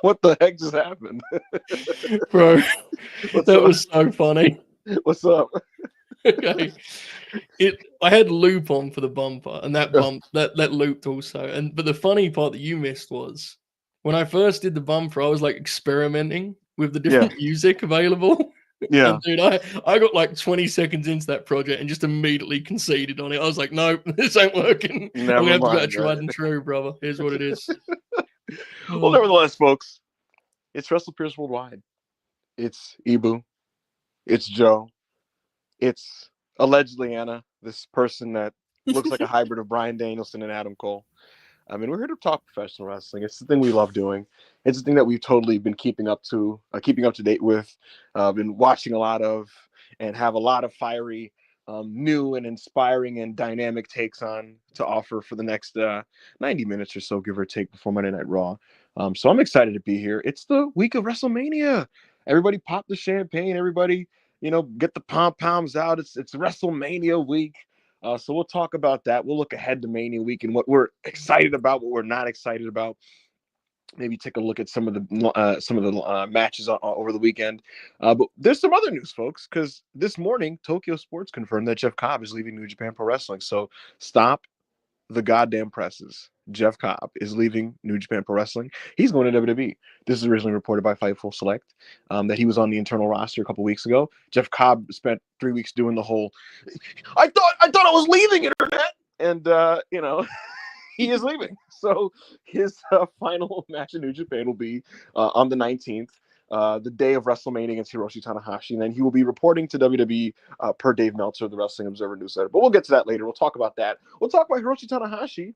What the heck just happened? Bro, that up? was so funny. What's up? Okay. I had loop on for the bumper, and that looped also. But the funny part that you missed was when I first did the bumper, I was like experimenting with the different music available. Yeah. And dude, I got like 20 seconds into that project and just immediately conceded on it. I was like, nope, this ain't working. I'm gonna have to go tried and true, brother. Here's what it is. Well, nevertheless, folks, it's WrestlePurists Worldwide. It's Ibu. It's Joe. It's allegedly Anna, this person that looks like a hybrid of Bryan Danielson and Adam Cole. I mean, we're here to talk professional wrestling. It's the thing we love doing. It's the thing that we've totally been keeping up to date with, been watching a lot of, and have a lot of fiery, new and inspiring and dynamic takes on to offer for the next 90 minutes or so, give or take, before Monday Night Raw. So I'm excited to be here. It's the week of WrestleMania. Everybody pop the champagne. Everybody, get the pom-poms out. It's WrestleMania week. So we'll talk about that. We'll look ahead to Mania week and what we're excited about, what we're not excited about. Maybe take a look at some of the matches over the weekend. But there's some other news, folks, because this morning Tokyo Sports confirmed that Jeff Cobb is leaving New Japan Pro Wrestling. So stop, the goddamn presses. Jeff Cobb is leaving New Japan Pro Wrestling. He's going to WWE. This is originally reported by Fightful Select that he was on the internal roster a couple weeks ago. Jeff Cobb spent 3 weeks doing the whole, I thought I was leaving internet. And, he is leaving. So his final match in New Japan will be on the 19th. The day of WrestleMania against Hiroshi Tanahashi, and then he will be reporting to WWE per Dave Meltzer of the Wrestling Observer newsletter. But we'll get to that later. We'll talk about that. We'll talk about Hiroshi Tanahashi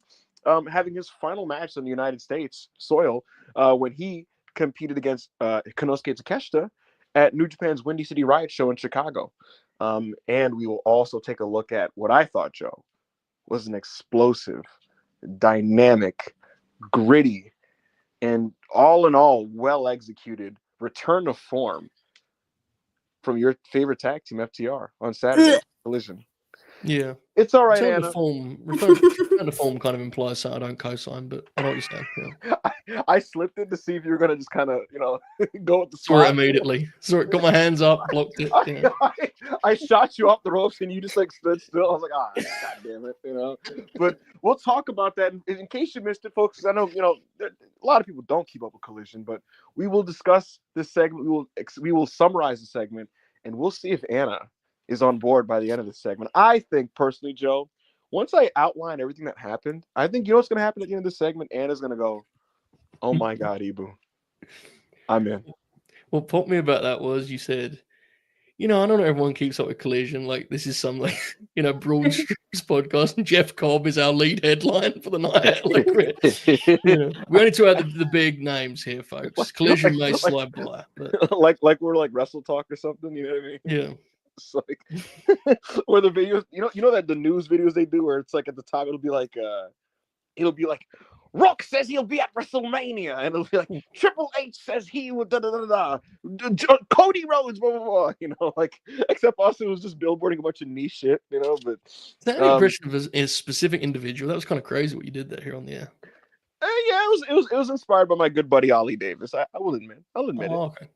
having his final match on the United States soil when he competed against Konosuke Takeshita at New Japan's Windy City Riot show in Chicago. And we will also take a look at what I thought, Joe, was an explosive, dynamic, gritty, and all in all, well-executed return to form from your favorite tag team, FTR, on Saturday. Collision. Yeah. It's all right, return Anna. To form, return to form kind of implies something I don't co-sign, but I know what you're saying. Yeah. I slipped it to see if you were going to just kind of, go with the Saw it swat. immediately. Saw it, got my hands up, blocked it. I shot you off the ropes and you just like stood still. I was like, god damn it, But we'll talk about that in case you missed it, folks. I know, a lot of people don't keep up with Collision, but we will discuss this segment. We will summarize the segment, and we'll see if Anna is on board by the end of the segment. I think personally, Joe, once I outline everything that happened, I think what's going to happen at the end of the segment. Anna's going to go, "Oh my god, Ibu, I'm in." What popped me about that was you said, I know not everyone keeps up with Collision. Like, this is some, Broad Strokes podcast, and Jeff Cobb is our lead headline for the night. Like, we only two have the big names here, folks. Collision may slide by. But... like we're like Wrestle Talk or something, you know what I mean? Yeah. It's like, or the videos, that the news videos they do where it's like at the top, it'll be like, Rock says he'll be at WrestleMania, and it'll be like Triple H says he would Cody Rhodes, blah blah blah. Except also it was just billboarding a bunch of niche shit, But is that an impression of a specific individual? That was kind of crazy what you did there here on the air. Yeah, it was inspired by my good buddy Ali Davis. I will admit. I'll admit it. Okay.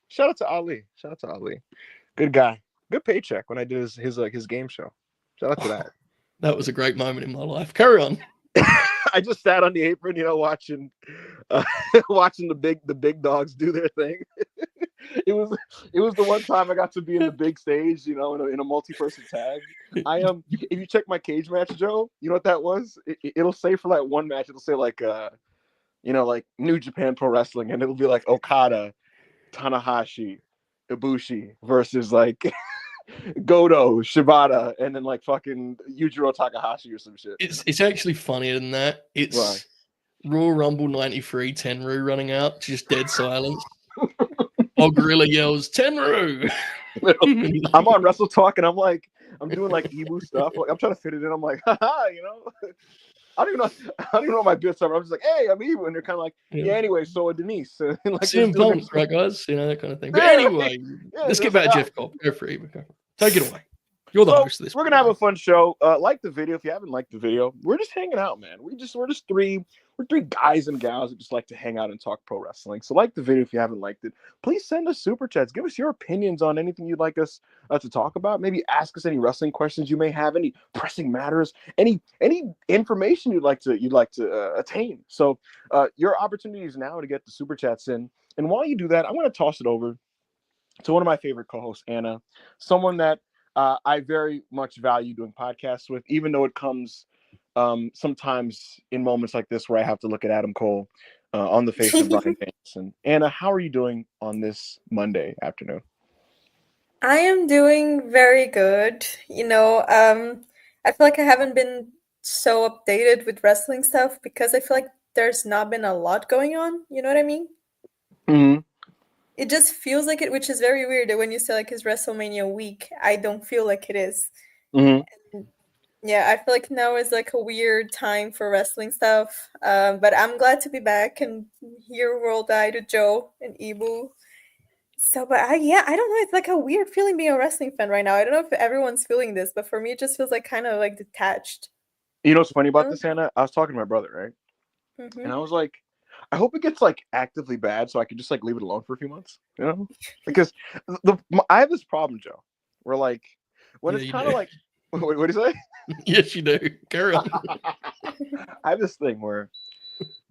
Shout out to Ali. Good guy. Good paycheck when I did his game show. Shout out to that. That was a great moment in my life. Carry on. I just sat on the apron, watching the big dogs do their thing. It was the one time I got to be in the big stage, in a multi-person tag. If you check my cage match, Joe, you know what that was? It'll say for like one match, it'll say like New Japan Pro Wrestling, and it'll be like Okada, Tanahashi, Ibushi versus like Goto, Shibata, and then like fucking Yujiro Takahashi or some shit. It's actually funnier than that. It's Royal Rumble 93, Tenru running out, just dead silence. Gorilla yells, Tenru! I'm on Wrestle Talk and I'm doing like Ibu stuff. Like I'm trying to fit it in. I'm like, haha, I don't even know what my bits are. I'm just like, hey, I'm Ibu, and they're kind of like, yeah. Anyway, so Denise, and like CM Punk, right, guys? That kind of thing. But anyway, let's get back to Jeff Cobb. Go for Ibu. Take it away. You're the host of this. We're gonna have a fun show. Like the video. If you haven't liked the video, we're just hanging out, man. We're just three guys and gals that just like to hang out and talk pro wrestling. So like the video if you haven't liked it. Please send us super chats. Give us your opinions on anything you'd like us to talk about. Maybe ask us any wrestling questions you may have, any pressing matters, any information you'd like to attain. So your opportunity is now to get the super chats in. And while you do that, I'm going to toss it over to one of my favorite co-hosts, Anna, someone that I very much value doing podcasts with, even though it comes sometimes in moments like this where I have to look at Adam Cole on the face of Brian Danielson. Anna, how are you doing on this Monday afternoon? I am doing very good. I feel like I haven't been so updated with wrestling stuff because I feel like there's not been a lot going on. You know what I mean? Mm-hmm. It just feels like it, which is very weird that when you say like it's WrestleMania week, I don't feel like it is. Mm-hmm. Yeah, I feel like now is like a weird time for wrestling stuff. But I'm glad to be back and here World Eye to Joe and Ibu. So, but I don't know. It's like a weird feeling being a wrestling fan right now. I don't know if everyone's feeling this, but for me, it just feels like kind of like detached. You know what's funny about this, Anna? I was talking to my brother, right? Mm-hmm. And I was like, I hope it gets like actively bad so I can just like leave it alone for a few months, because I have this problem, Joe, where like when it's kind of like What do you say? Yes, you do. Carry on. I have this thing where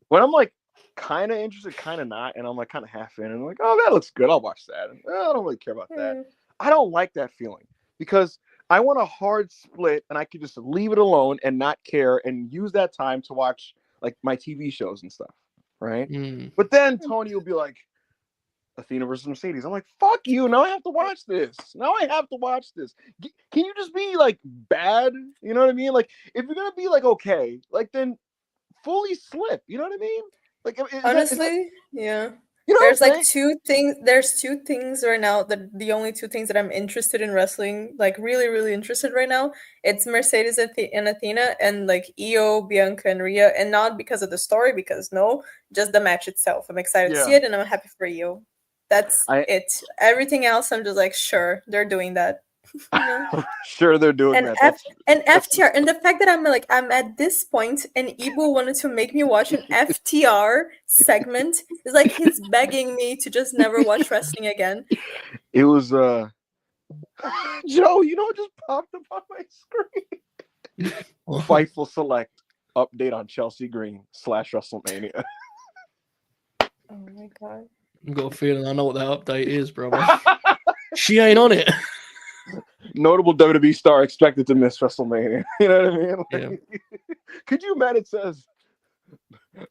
when I'm like kind of interested, kind of not, and I'm like kind of half in, and I'm like, oh, that looks good. I'll watch that. And, I don't really care about that. I don't like that feeling because I want a hard split, and I could just leave it alone and not care, and use that time to watch like my TV shows and stuff, right? But then Tony will be like, Athena versus Mercedes. I'm like, fuck you. Now I have to watch this. Can you just be like bad? You know what I mean? Like, if you're gonna be like okay, like then fully slip. You know what I mean? Like, Honestly, yeah. You know There's what I'm like two things. There's two things right now that the only two things that I'm interested in wrestling, like really, really interested right now. It's Mercedes and Athena, and like Io, Bianca, and Rhea, and not because of the story, because no, just the match itself. I'm excited to see it, and I'm happy for you. That's it. Everything else, I'm just like, sure, they're doing that. Sure, they're doing that. And FTR, and the fact that I'm at this point, and Ibu wanted to make me watch an FTR segment is like he's begging me to just never watch wrestling again. It was Joe, you know what just popped up on my screen? Fightful Select update on Chelsea Green / WrestleMania. Oh my god. I've got a feeling I know what that update is, brother. She ain't on it. Notable WWE star expected to miss WrestleMania. You know what I mean? Like, could you imagine? It says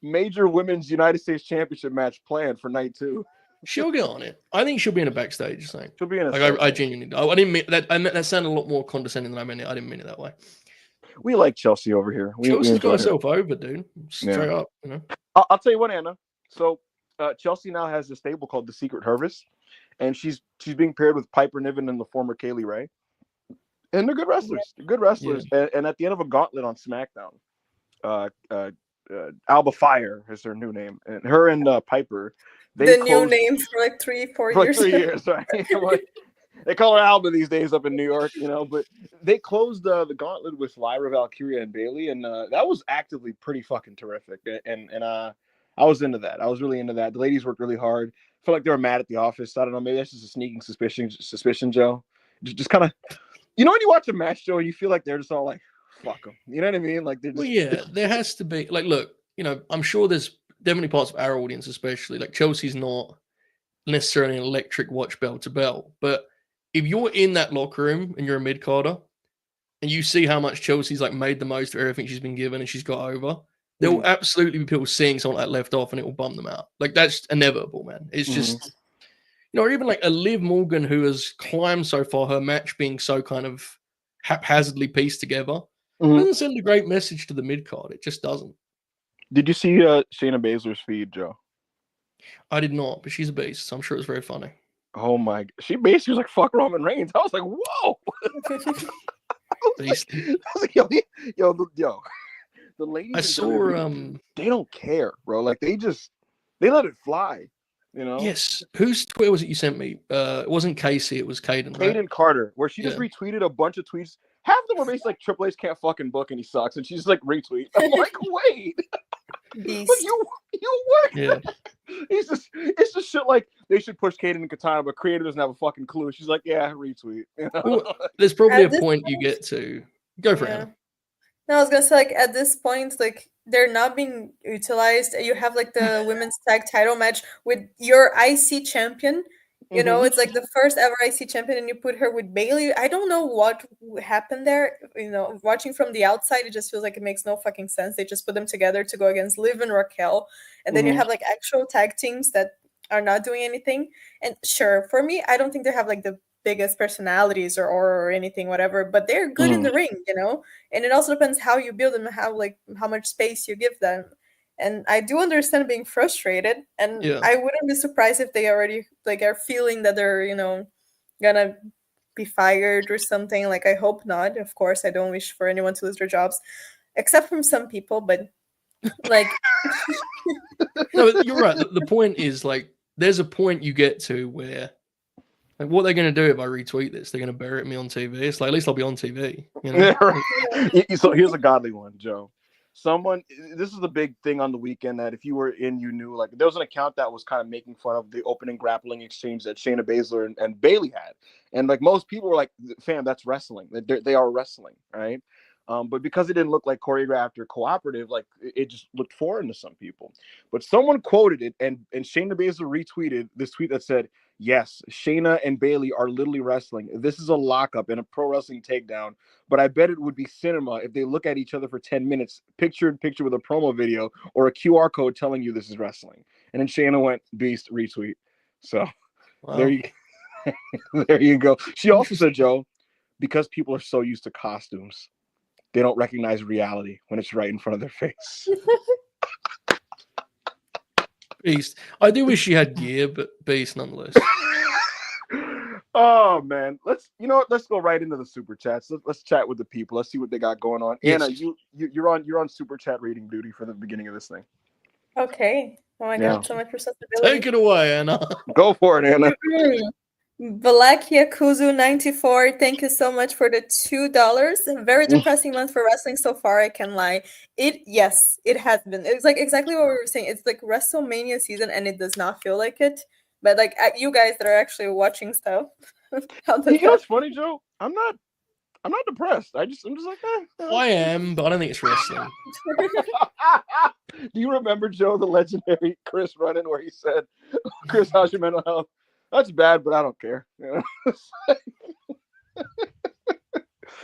major women's United States Championship match planned for night 2. She'll get on it. I think she'll be in a backstage thing. She'll be in a. Like, I genuinely. I didn't mean that. I meant that sounded a lot more condescending than I meant it. I didn't mean it that way. We like Chelsea over here. Chelsea's got herself over, dude. Straight up, you know. I'll tell you what, Anna. So Chelsea now has a stable called the Secret Harvest, and she's being paired with Piper Niven and the former Kaylee Ray, and they're good wrestlers. And at the end of a gauntlet on SmackDown, Alba Fire is her new name, and her and Piper. New name for like 3-4 years. For 3 years, right? They call her Alba these days up in New York, you know. But they closed the gauntlet with Lyra Valkyria and Bayley, and that was actively pretty fucking terrific. And I was into that. I was really into that. The ladies worked really hard. I feel like they were mad at the office. I don't know. Maybe that's just a sneaking suspicion, Joe. Just kind of, you know, when you watch a match, Joe, and you feel like they're just all like, fuck them. You know what I mean? Like they're just. Well, yeah, there has to be like, look, you know, I'm sure there's definitely parts of our audience, especially like Chelsea's not necessarily an electric watch bell to bell, but if you're in that locker room and you're a mid-carder and you see how much Chelsea's like made the most of everything she's been given and she's got over, there will absolutely be people seeing something that left off and it will bum them out. Like that's inevitable, man. It's just, you know, or even like a Liv Morgan who has climbed so far, her match being so kind of haphazardly pieced together, doesn't send a great message to the mid-card. It just doesn't. Did you see Shayna Baszler's feed, Joe? I did not, but she's a beast, so I'm sure it's very funny. Oh my! She basically was like, "Fuck Roman Reigns." I was like, "Whoa!" I was like, yo, the ladies. I saw they don't care, bro. Like they let it fly, you know. Yes. Whose Twitter was it you sent me? It wasn't Casey. It was Caden. Caden Carter, where she just retweeted a bunch of tweets. Half of them were basically like Triple H can't fucking book and he sucks, and she's like retweet. I'm like, wait. But you work. Yeah. It's just shit like they should push Kaden and Katana, but Creator doesn't have a fucking clue. She's like, yeah, retweet. You know? Well, there's probably a point you get to go for it. No, I was gonna say like at this point, like they're not being utilized. You have like the women's tag title match with your IC champion. You know, it's like the first ever IC champion, and you put her with Bayley. I don't know what happened there. You know, watching from the outside, it just feels like it makes no fucking sense. They just put them together to go against Liv and Raquel, and then you have like actual tag teams that are not doing anything. And sure, for me, I don't think they have like the biggest personalities or anything, whatever, but they're good in the ring, you know. And it also depends how you build them, how much space you give them. And I do understand being frustrated, and I wouldn't be surprised if they already like are feeling that they're, you know, gonna be fired or something. Like I hope not. Of course, I don't wish for anyone to lose their jobs, except from some people. But like, no, you're right. The point is like, there's a point you get to where, like, what they're going to do if I retweet this? They're going to bury me on TV. It's like at least I'll be on TV. You know? So here's a godly one, Joe. This is the big thing on the weekend that if you were in, you knew, like there was an account that was kind of making fun of the opening grappling exchange that Shayna Baszler and Bayley had. And like most people were like, fam, that's wrestling. They are wrestling, right? But because it didn't look like choreographed or cooperative, like it just looked foreign to some people. But someone quoted it, and Shayna Baszler retweeted this tweet that said, "Yes, Shayna and Bayley are literally wrestling. This is a lockup and a pro wrestling takedown. But I bet it would be cinema if they look at each other for 10 minutes, picture in picture with a promo video or a QR code telling you this is wrestling." And then Shayna went, "Beast retweet." So there Wow. you there you go. She also said, Joe, because people are so used to costumes, they don't recognize reality when it's right in front of their face. Beast. I do wish she had gear, but Beast nonetheless. Oh man, let's go right into the super chats. Let's chat with the people. Let's see what they got going on. Yes. Anna, you're on super chat reading duty for the beginning of this thing. Okay. Oh my Yeah. god, so much responsibility. Take it away, Anna. Go for it, Anna. Black Yakuzu 94, thank you so much for the $2. Very depressing month for wrestling so far, I can lie. Yes, it has been. It's like exactly what we were saying. It's like WrestleMania season and it does not feel like it. But like you guys that are actually watching stuff. How does You know what's that? funny, Joe? I'm not depressed. I'm just like, I am, but I don't think it's wrestling. Do you remember, Joe, the legendary Chris run-in where he said, "Chris, how's your mental health?" That's bad, but I don't care. You know?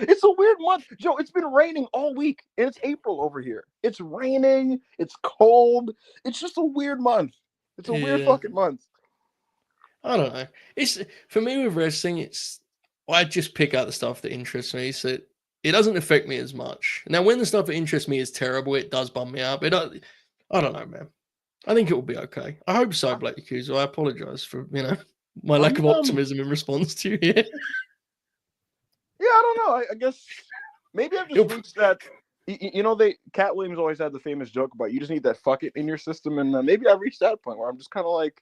It's a weird month, Joe. It's been raining all week, and it's April over here. It's raining. It's cold. It's just a weird month. It's a weird fucking month. I don't know. It's for me with wrestling. I just pick out the stuff that interests me, so it doesn't affect me as much. Now, when the stuff that interests me is terrible, it does bum me up. I don't know, man. I think it will be okay. I hope so, Black Yakuza. I apologize for my lack of optimism in response to you here. Yeah, I don't know. I guess maybe I've just reached that. Cat Williams always had the famous joke about you just need that fuck it in your system, and maybe I've reached that point where I'm just kind of like,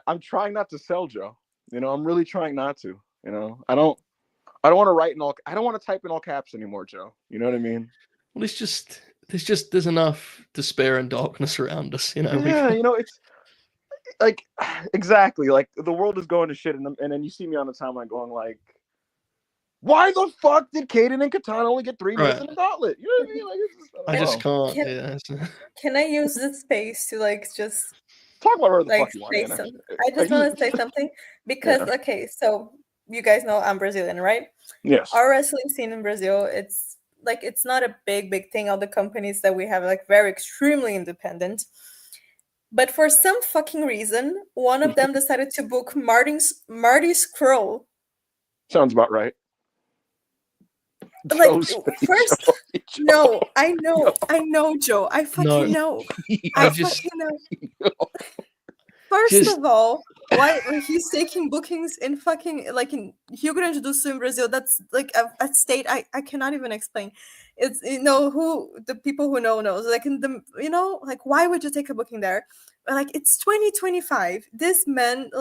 I'm trying not to sell, Joe. I'm really trying not to. I don't want to write in all. I don't want to type in all caps anymore, Joe. You know what I mean? Well, there's enough despair and darkness around us. Yeah, it's like exactly like the world is going to shit, and then you see me on the timeline going like, why the fuck did Kaden and Katana only get 3 minutes in the gauntlet? You know what I mean? Like, I just can't. Can I use this space to just talk about whatever the fuck you want, Anna. I just want to say something because okay, so you guys know I'm Brazilian, right? Yes. Our wrestling scene in Brazil, it's not a big thing. All the companies that we have are very extremely independent. But for some fucking reason, one of them decided to book Marty Scurll. Sounds about right. Like first, no, I know, Joe. I fucking know. I fucking know. First of all, why he's taking bookings in fucking in Rio Grande do Sul in Brazil? That's like a state I cannot even explain. It's who the people who knows in the why would you take a booking there? It's 2025. This man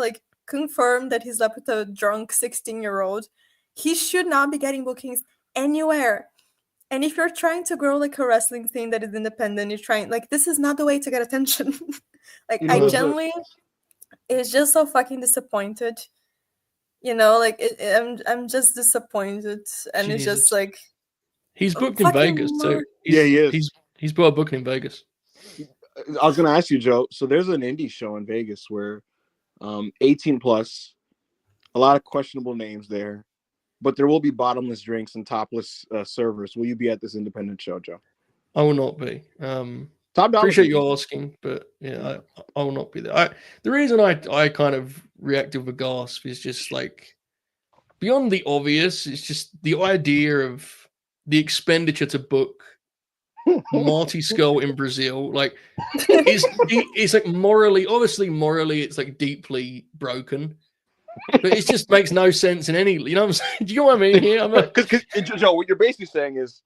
confirmed that he slept with a drunk 16-year-old. He should not be getting bookings anywhere. And if you're trying to grow a wrestling scene that is independent, you're trying this is not the way to get attention. I genuinely is just so fucking disappointed. I'm just disappointed, and Jesus. it's just he's booked in Vegas too. Yeah, he is. He's brought a booking in Vegas. I was gonna ask you, Joe. So there's an indie show in Vegas where 18 plus, a lot of questionable names there, but there will be bottomless drinks and topless servers. Will you be at this independent show, Joe? I will not be. Appreciate you asking, but yeah, I will not be there. The reason I kind of reacted with a gasp is just beyond the obvious. It's just the idea of the expenditure to book Marty Scurll in Brazil. It's morally, it's deeply broken. But it just makes no sense in any. You know what I'm saying? Do you know what I mean here? Because Joe, what you're basically saying is,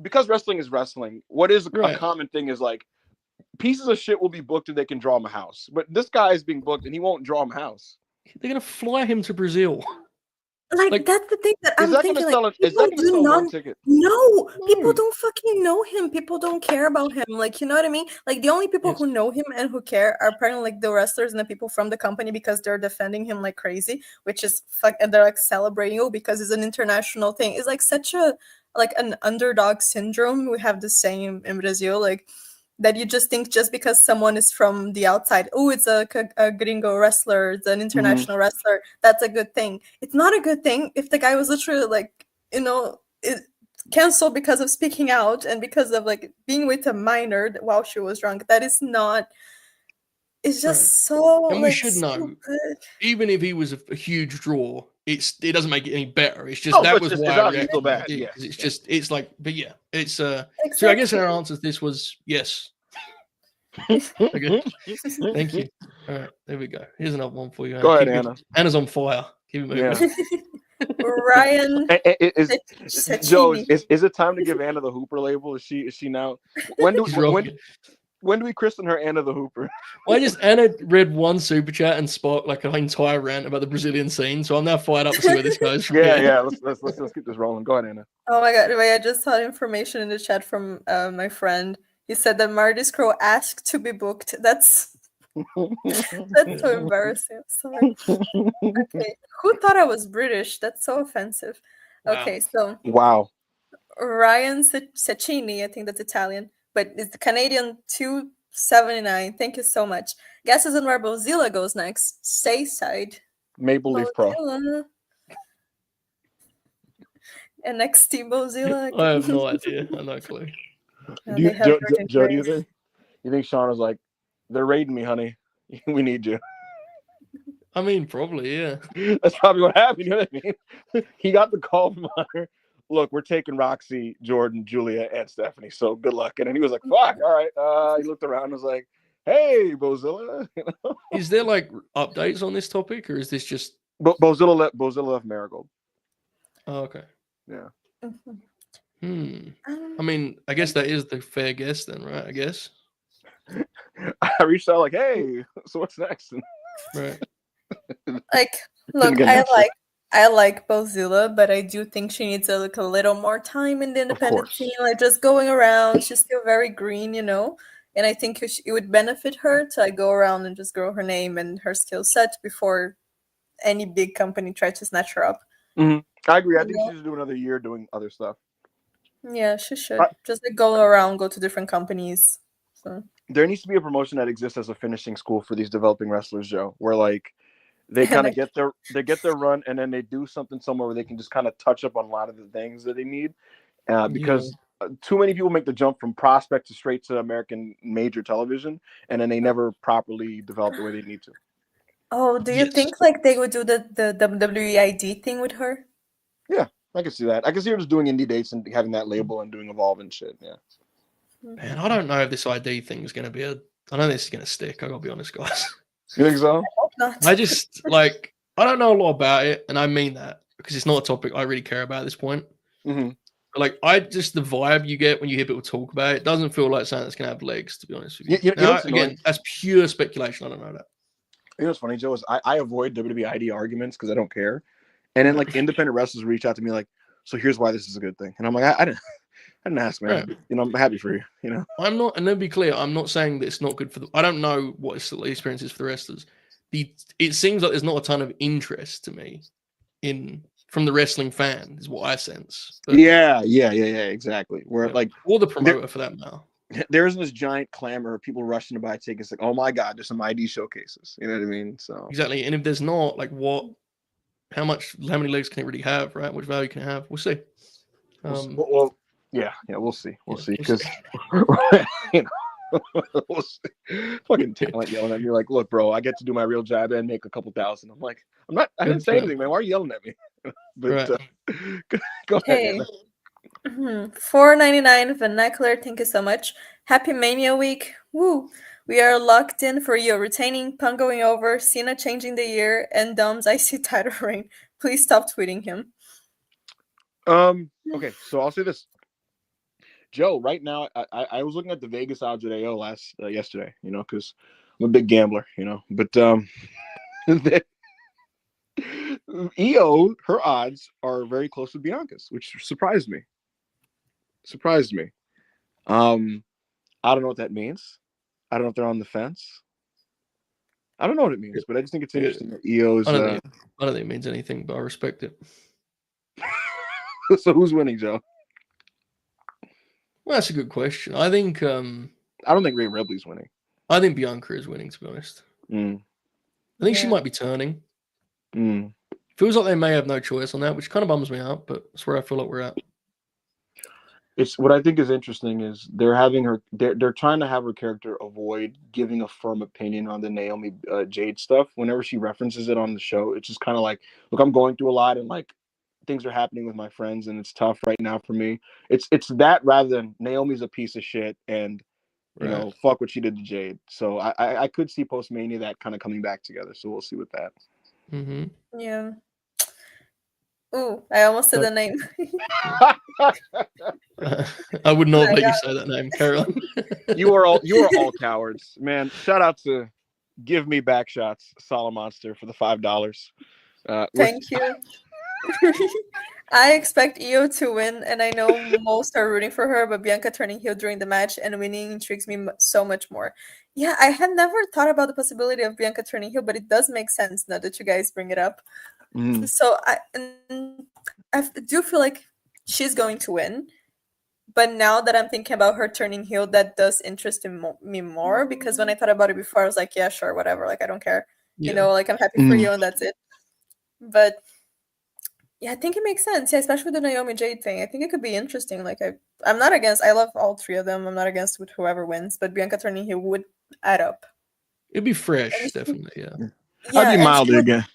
because wrestling is wrestling, what is a common thing is pieces of shit will be booked and they can draw him a house. But this guy is being booked and he won't draw him a house. They're gonna fly him to Brazil. Like that's the thing that Is I'm that thinking. gonna sell Like it? Is that people gonna do sell one not. ticket? No, people No. don't fucking know him. People don't care about him. Like, you know what I mean? Like the only people Yes. who know him and who care are apparently like the wrestlers and the people from the company because they're defending him like crazy, which is and they're like celebrating you because it's an international thing. It's like such a like an underdog syndrome. We have the same in Brazil, like that you just think just because someone is from the outside, oh, it's a gringo wrestler, it's an international wrestler, that's a good thing. It's not a good thing if the guy was literally like, canceled because of speaking out and because of like being with a minor while she was drunk. That is not. It's just Right. so And we like should know, stupid. even if he was a huge draw, it doesn't make it any better. It's just Oh, that it's was just- why it's I obviously reacted still like I bad, did, yeah. 'cause it's just it's like, but yeah, it's So I guess Exactly. our answer to this was yes. Okay. Thank you. All right, there we go. Here's another one for you. Go ahead, Keep it- Anna. Anna's on fire. Keep it moving. Yeah. Ryan Is Joe? Cecchini. Is it time to give Anna the Hooper label? Is she now? When do She's when rocking. when do we christen her Anna the Hooper? Well, Anna read one super chat and sparked like an entire rant about the Brazilian scene, so I'm now fired up to see where this goes from here. Yeah. Let's keep this rolling. Go ahead, Anna. Oh my god, wait, I just saw information in the chat from my friend. He said that Marty Scurll asked to be booked. That's so embarrassing. I'm sorry. Okay. Who thought I was British? That's so offensive. Wow. Okay, so Wow. Ryan Cecchini, I think that's Italian, but it's Canadian 279. Thank you so much. Guesses on where Bozilla goes next. Stayside. Maple Leaf Pro. Bozilla. NXT Bozilla. I have no idea. I have no clue. Do you, They have Joe, do you think Sean was like, they're raiding me, honey. We need you. I mean, probably, yeah. That's probably what happened. You know what I mean? He got the call from her. Look, we're taking Roxy, Jordan, Julia, and Stephanie. So good luck. And then he was like, fuck, all right. He looked around and was like, hey, Bozilla. Is there like updates on this topic, or is this just Bozilla left Marigold. Oh, okay. Yeah. I mean, I guess that is the fair guess then, right? I guess. I reached out like, hey, so what's next? Right. Like, look, I like Bozilla, but I do think she needs to look a little more time in the independent scene. Like, just going around, she's still very green, you know. And I think it would benefit her to like, go around and just grow her name and her skill set before any big company tries to snatch her up. Mm-hmm. I agree. I think she should do another year doing other stuff. Yeah, she should. Just like, go around, go to different companies. So. There needs to be a promotion that exists as a finishing school for these developing wrestlers, Joe, where like they kind of get their run and then they do something somewhere where they can just kind of touch up on a lot of the things that they need. Because too many people make the jump from prospect to straight to American major television, and then they never properly develop the way they need to. Oh, do you think like they would do the WWEID thing with her? Yeah, I can see that. I can see her just doing indie dates and having that label and doing Evolve and shit. Yeah. Man, I don't know if this ID thing is going to be I know this is going to stick. I got to be honest, guys. You think so? I hope not. I just like I don't know a lot about it, and I mean that because it's not a topic I really care about at this point. Mm-hmm. Like the vibe you get when you hear people talk about it doesn't feel like something that's going to have legs. To be honest with you, you know again, that's pure speculation. I don't know that. You know what's funny, Joe, is I avoid WWE ID arguments because I don't care. And then like independent wrestlers reach out to me like, so here's why this is a good thing. And I'm like, I didn't ask, man. Right. You know, I'm happy for you. You know, I'm not, and then be clear, I'm not saying that it's not good for the. I don't know what the experience is for the wrestlers. It seems like there's not a ton of interest to me from the wrestling fan, is what I sense. But, yeah, exactly. Where like or the promoter for that matter. There isn't this giant clamor of people rushing to buy tickets. Like, oh my god, there's some ID showcases. You know what I mean? So exactly. And if there's not, like, how many legs can it really have? Right? Which value can it have? We'll see. Well, yeah, we'll see. We'll see because you know, we'll see. Fucking talent yelling at me like, look, bro, I get to do my real job and make a couple thousand. I'm like, I didn't say anything, man. Why are you yelling at me? But go ahead. $4.99 vernacular. Thank you so much. Happy Mania week. Woo! We are locked in for you. Retaining, Punk going over, Cena changing the year, and Dom's IC title reign. Please stop tweeting him. Okay, so I'll say this, Joe. Right now, I was looking at the Vegas odds at AO yesterday. You know, because I'm a big gambler. You know, but Io, her odds are very close to Bianca's, which surprised me. I don't know what that means. I don't know if they're on the fence. I don't know what it means, but I just think it's interesting that Io's. I don't think it means anything, but I respect it. So who's winning, Joe? Well, that's a good question. I think I don't think Rhea Ripley's winning. I think Bianca is winning, to be honest. I think she might be turning. Feels like they may have no choice on that, which kind of bums me out, but that's where I feel like we're at. It's what I think is interesting is they're having her. They're trying to have her character avoid giving a firm opinion on the Naomi Jade stuff. Whenever she references it on the show, it's just kind of like, look, I'm going through a lot, and like things are happening with my friends, and it's tough right now for me. It's that rather than Naomi's a piece of shit, and you know, fuck what she did to Jade. So I could see post-Mania that kind of coming back together. So we'll see with that. Yeah. Ooh, I almost said the name. I would not let you say that name, Caroline. You are all cowards, man. Shout out to Give Me Back Shots, Solid Monster for the $5. Thank you. I expect Io to win, and I know most are rooting for her, but Bianca turning heel during the match and winning intrigues me so much more. Yeah, I had never thought about the possibility of Bianca turning heel, but it does make sense now that you guys bring it up. So I do feel like she's going to win, but now that I'm thinking about her turning heel, that does interest me more, because when I thought about it before, I was like, yeah, sure, whatever, like I don't care, you know, like I'm happy for you and that's it. But yeah, I think it makes sense. Yeah, especially with the Naomi Jade thing. I think it could be interesting. Like I'm not against. I love all three of them. I'm not against with whoever wins, but Bianca turning heel would add up. It'd be fresh, definitely. Yeah. I'd be mildly against.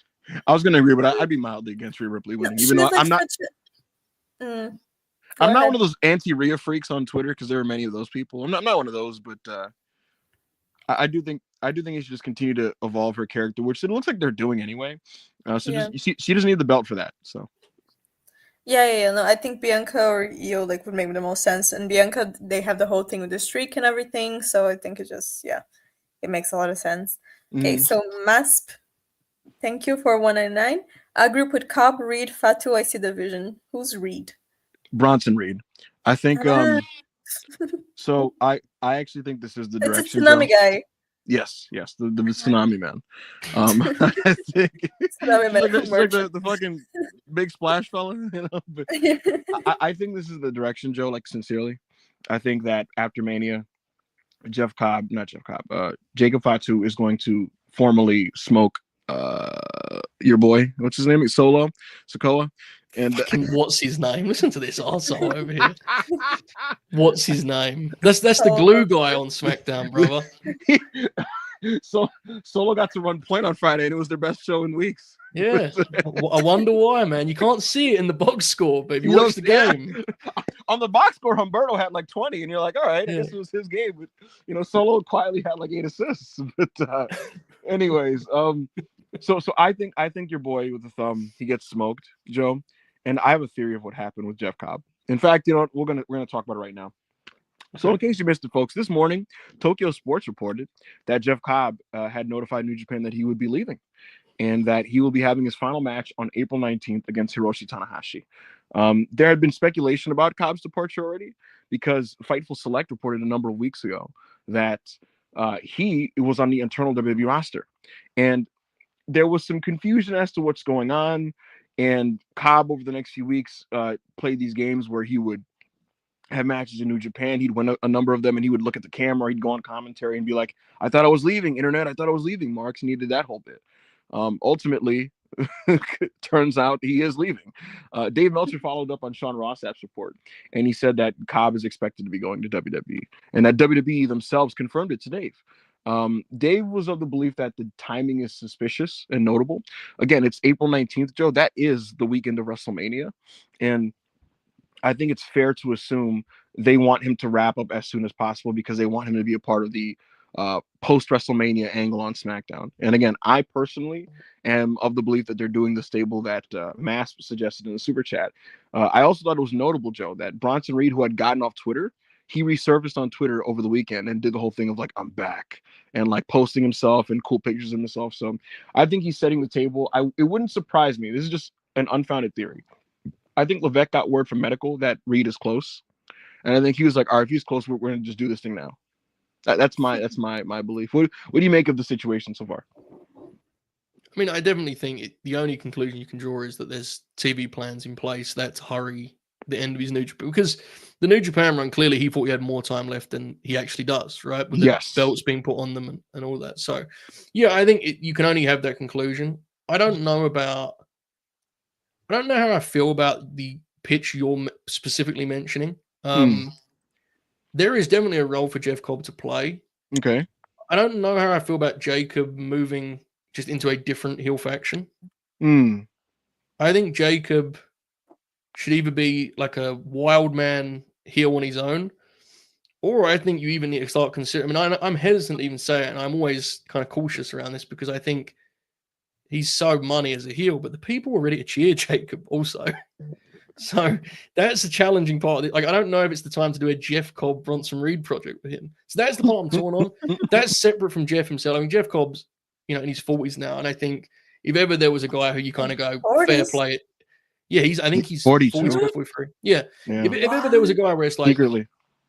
I was gonna agree, but I'd be mildly against Rhea Ripley winning, even though I'm not. I'm not one of those anti-Rhea freaks on Twitter, because there are many of those people. I'm not one of those, but I do think they should just continue to evolve her character, which it looks like they're doing anyway. She doesn't need the belt for that. So. Yeah. No, I think Bianca or Io like would make the most sense. And Bianca, they have the whole thing with the streak and everything, so I think it just it makes a lot of sense. Okay, so Masp, thank you for $1.99. A group with Cobb, Reed, Fatu. I see the vision. Who's Reed? Bronson Reed. I think. So I actually think this is the direction. It's a tsunami guy. Yes, the tsunami man. I think it's like the fucking big splash fella, you know. But I think this is the direction, Joe. Like sincerely, I think that after Mania, Jacob Fatu is going to formally smoke your boy. What's his name? Sokoa. And what's his name? Listen to this arsehole over here. What's his name? That's the glue guy on SmackDown, brother. So Solo got to run point on Friday, and it was their best show in weeks. Yeah, I wonder why, man. You can't see it in the box score, but if you watch the game, on the box score, Humberto had like 20, and you're like, all right, this was his game. But, you know, Solo quietly had like 8 assists. But anyways, so I think your boy with the thumb, he gets smoked, Joe. And I have a theory of what happened with Jeff Cobb. In fact, you know what? We're gonna talk about it right now. So in case you missed it, folks, this morning, Tokyo Sports reported that Jeff Cobb had notified New Japan that he would be leaving, and that he will be having his final match on April 19th against Hiroshi Tanahashi. There had been speculation about Cobb's departure already, because Fightful Select reported a number of weeks ago that he was on the internal WWE roster. And there was some confusion as to what's going on. And Cobb, over the next few weeks, played these games where he would have matches in New Japan. He'd win a number of them, and he would look at the camera. He'd go on commentary and be like, I thought I was leaving, internet. I thought I was leaving, Marks. And he did that whole bit. Ultimately, turns out he is leaving. Dave Meltzer followed up on Sean Rossap's report, and he said that Cobb is expected to be going to WWE, and that WWE themselves confirmed it to Dave. Dave was of the belief that the timing is suspicious and notable. Again, it's April 19th, Joe. That is the weekend of WrestleMania. And I think it's fair to assume they want him to wrap up as soon as possible, because they want him to be a part of the post-WrestleMania angle on SmackDown. And again, I personally am of the belief that they're doing the stable that Mass suggested in the Super Chat. I also thought it was notable, Joe, that Bronson Reed, who had gotten off Twitter, he resurfaced on Twitter over the weekend and did the whole thing of like, I'm back, and like posting himself and cool pictures of himself. So I think he's setting the table. It wouldn't surprise me. This is just an unfounded theory. I think Levesque got word from medical that Reed is close, and I think he was like, all right, if he's close, we're going to just do this thing now. That's my belief. What do you make of the situation so far? I mean, I definitely think the only conclusion you can draw is that there's TV plans in place that to hurry the end of his New Japan, because the New Japan run, clearly he thought he had more time left than he actually does, right? With the belts being put on them and all that. So, yeah, I think you can only have that conclusion. I don't know how I feel about the pitch you're specifically mentioning. There is definitely a role for Jeff Cobb to play. Okay. I don't know how I feel about Jacob moving just into a different heel faction. I think Jacob should either be like a wild man heel on his own, or I think you even need to start considering. I mean, I'm hesitant to even say it, and I'm always kind of cautious around this because I think he's so money as a heel, but the people were ready to cheer Jacob also. So that's the challenging part of it. Like, I don't know if it's the time to do a Jeff Cobb Bronson Reed project with him. So that's the part I'm torn on. That's separate from Jeff himself. I mean, Jeff Cobb's, in his 40s now, and I think if ever there was a guy who you kind of go 40s. fair play, yeah, I think he's 42. 43. Yeah. If ever there was a guy where it's like, secretly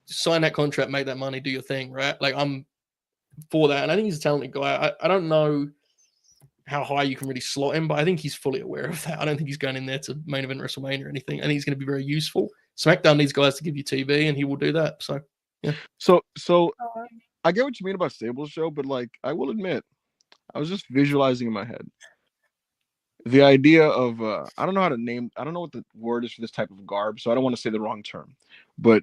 sign that contract, make that money, do your thing, right? Like, I'm for that, and I think he's a talented guy. I don't know how high you can really slot him, but I think he's fully aware of that. I don't think he's going in there to main event WrestleMania or anything. I think he's going to be very useful. SmackDown needs guys to give you TV, and he will do that. So, yeah. So I get what you mean about Sable's show, but like, I will admit, I was just visualizing in my head the idea of I don't know what the word is for this type of garb, so I don't want to say the wrong term, but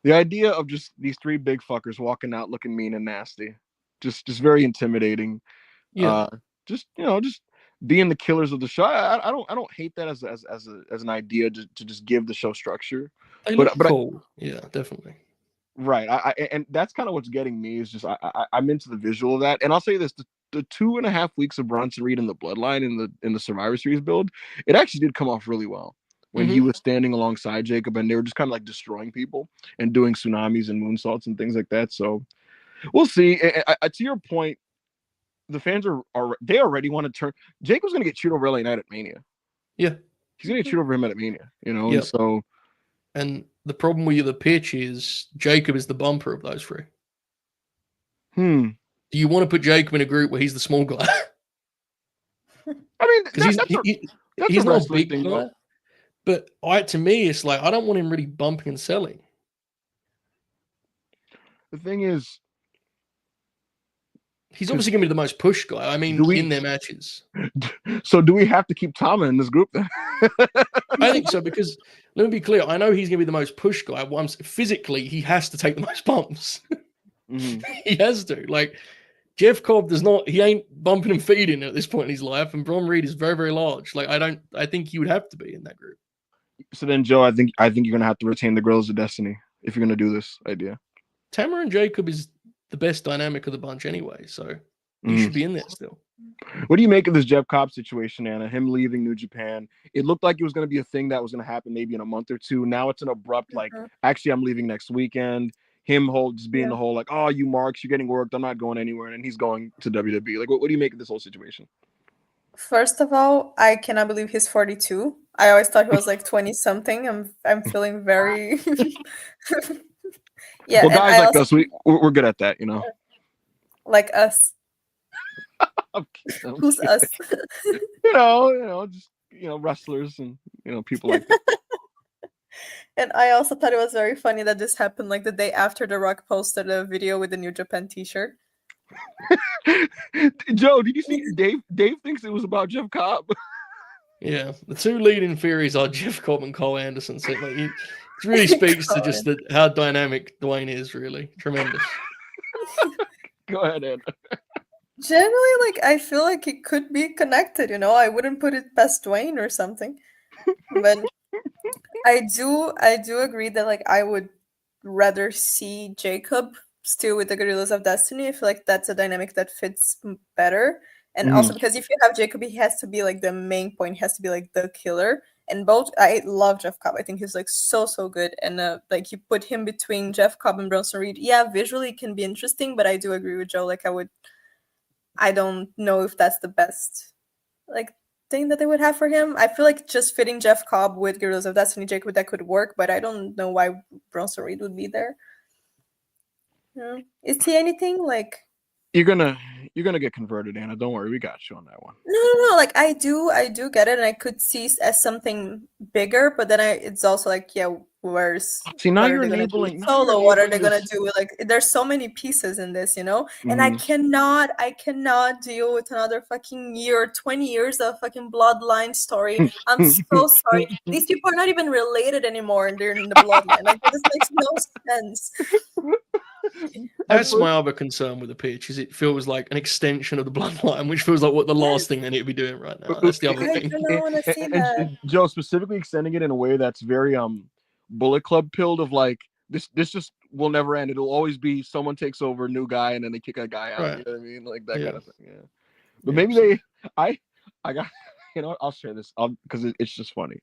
the idea of just these three big fuckers walking out looking mean and nasty, just very intimidating. Yeah. Just being the killers of the show. I don't hate that as an idea to just give the show structure. They look cool. Yeah, definitely. Right. And that's kind of what's getting me is just I'm into the visual of that. And I'll say this: the 2.5 weeks of Bronson Reed in the Bloodline in the Survivor Series build, it actually did come off really well when he was standing alongside Jacob, and they were just kind of like destroying people and doing tsunamis and moonsaults and things like that. So we'll see. To your point, the fans they already want to turn. Jacob's going to get chewed over LA Knight at Mania. Yeah, he's going to get chewed over him at Mania. And so. And the problem with the pitch is Jacob is the bumper of those three. Do you want to put Jacob in a group where he's the small guy? I mean, because he's not a big guy. But to me, it's like I don't want him really bumping and selling. The thing is, he's obviously going to be the most push guy. I mean, in their matches. So do we have to keep Tama in this group then? I think so, because let me be clear. I know he's going to be the most push guy. Physically, he has to take the most bumps. He has to. Like, Jeff Cobb does not. He ain't bumping and feeding at this point in his life. And Bron Reed is very, very large. Like, I think he would have to be in that group. So then, Joe, I think you're going to have to retain the Gorillas of Destiny if you're going to do this idea. Tamara and Jacob is the best dynamic of the bunch anyway, so he should be in there still. What do you make of this Jeff Cobb situation, Anna? Him leaving New Japan. It looked like it was going to be a thing that was going to happen maybe in a month or two. Now it's an abrupt, like, actually, I'm leaving next weekend. Him just being the whole, like, oh, you marks, you're getting worked. I'm not going anywhere. And he's going to WWE. Like, what do you make of this whole situation? First of all, I cannot believe he's 42. I always thought he was like 20-something. I'm feeling very... Yeah, well, guys like us, we're good at that, Like us. Who's us? just wrestlers and people like that. And I also thought it was very funny that this happened like the day after The Rock posted a video with the New Japan T-shirt. Joe, did you see Dave thinks it was about Jeff Cobb? Yeah, the two leading theories are Jeff Cobb and Cole Anderson. So it really speaks to just how dynamic Dwayne is. Really tremendous. Go ahead, Ed. Generally, like, I feel like it could be connected. I wouldn't put it past Dwayne or something. But I do agree that, like, I would rather see Jacob still with the Gorillas of Destiny. I feel like that's a dynamic that fits better. And also because if you have Jacob, he has to be like the main point. He has to be like the killer. And both, I love Jeff Cobb. I think he's like so good. And like you put him between Jeff Cobb and Bronson Reed. Yeah, visually it can be interesting, but I do agree with Joe. Like I don't know if that's the best like thing that they would have for him. I feel like just fitting Jeff Cobb with Guerrillas of Destiny Jacob, that could work, but I don't know why Bronson Reed would be there. Yeah. Is he anything like? You're gonna get converted, Anna. Don't worry, we got you on that one. No. Like I do get it, and I could see as something bigger. But then it's also like, yeah, See, now what you're are they gonna do enabling. with Now you're Solo? What are they enabling gonna this. do with, like? There's so many pieces in this, and Mhm. I cannot deal with another fucking year, 20 years of fucking bloodline story. I'm so sorry. These people are not even related anymore, and they're in the bloodline. Like this makes no sense. That's my other concern with the pitch, is it feels like an extension of the bloodline, which feels like what the last thing they need to be doing right now. That's the other I thing. do not want to see that. And Joe specifically extending it in a way that's very Bullet Club pilled of like this just will never end. It'll always be someone takes over, new guy, and then they kick a guy out. Right. You know what I mean? Like that Yeah. kind of thing. Yeah. But Yeah, maybe I got I'll share this because it's just funny.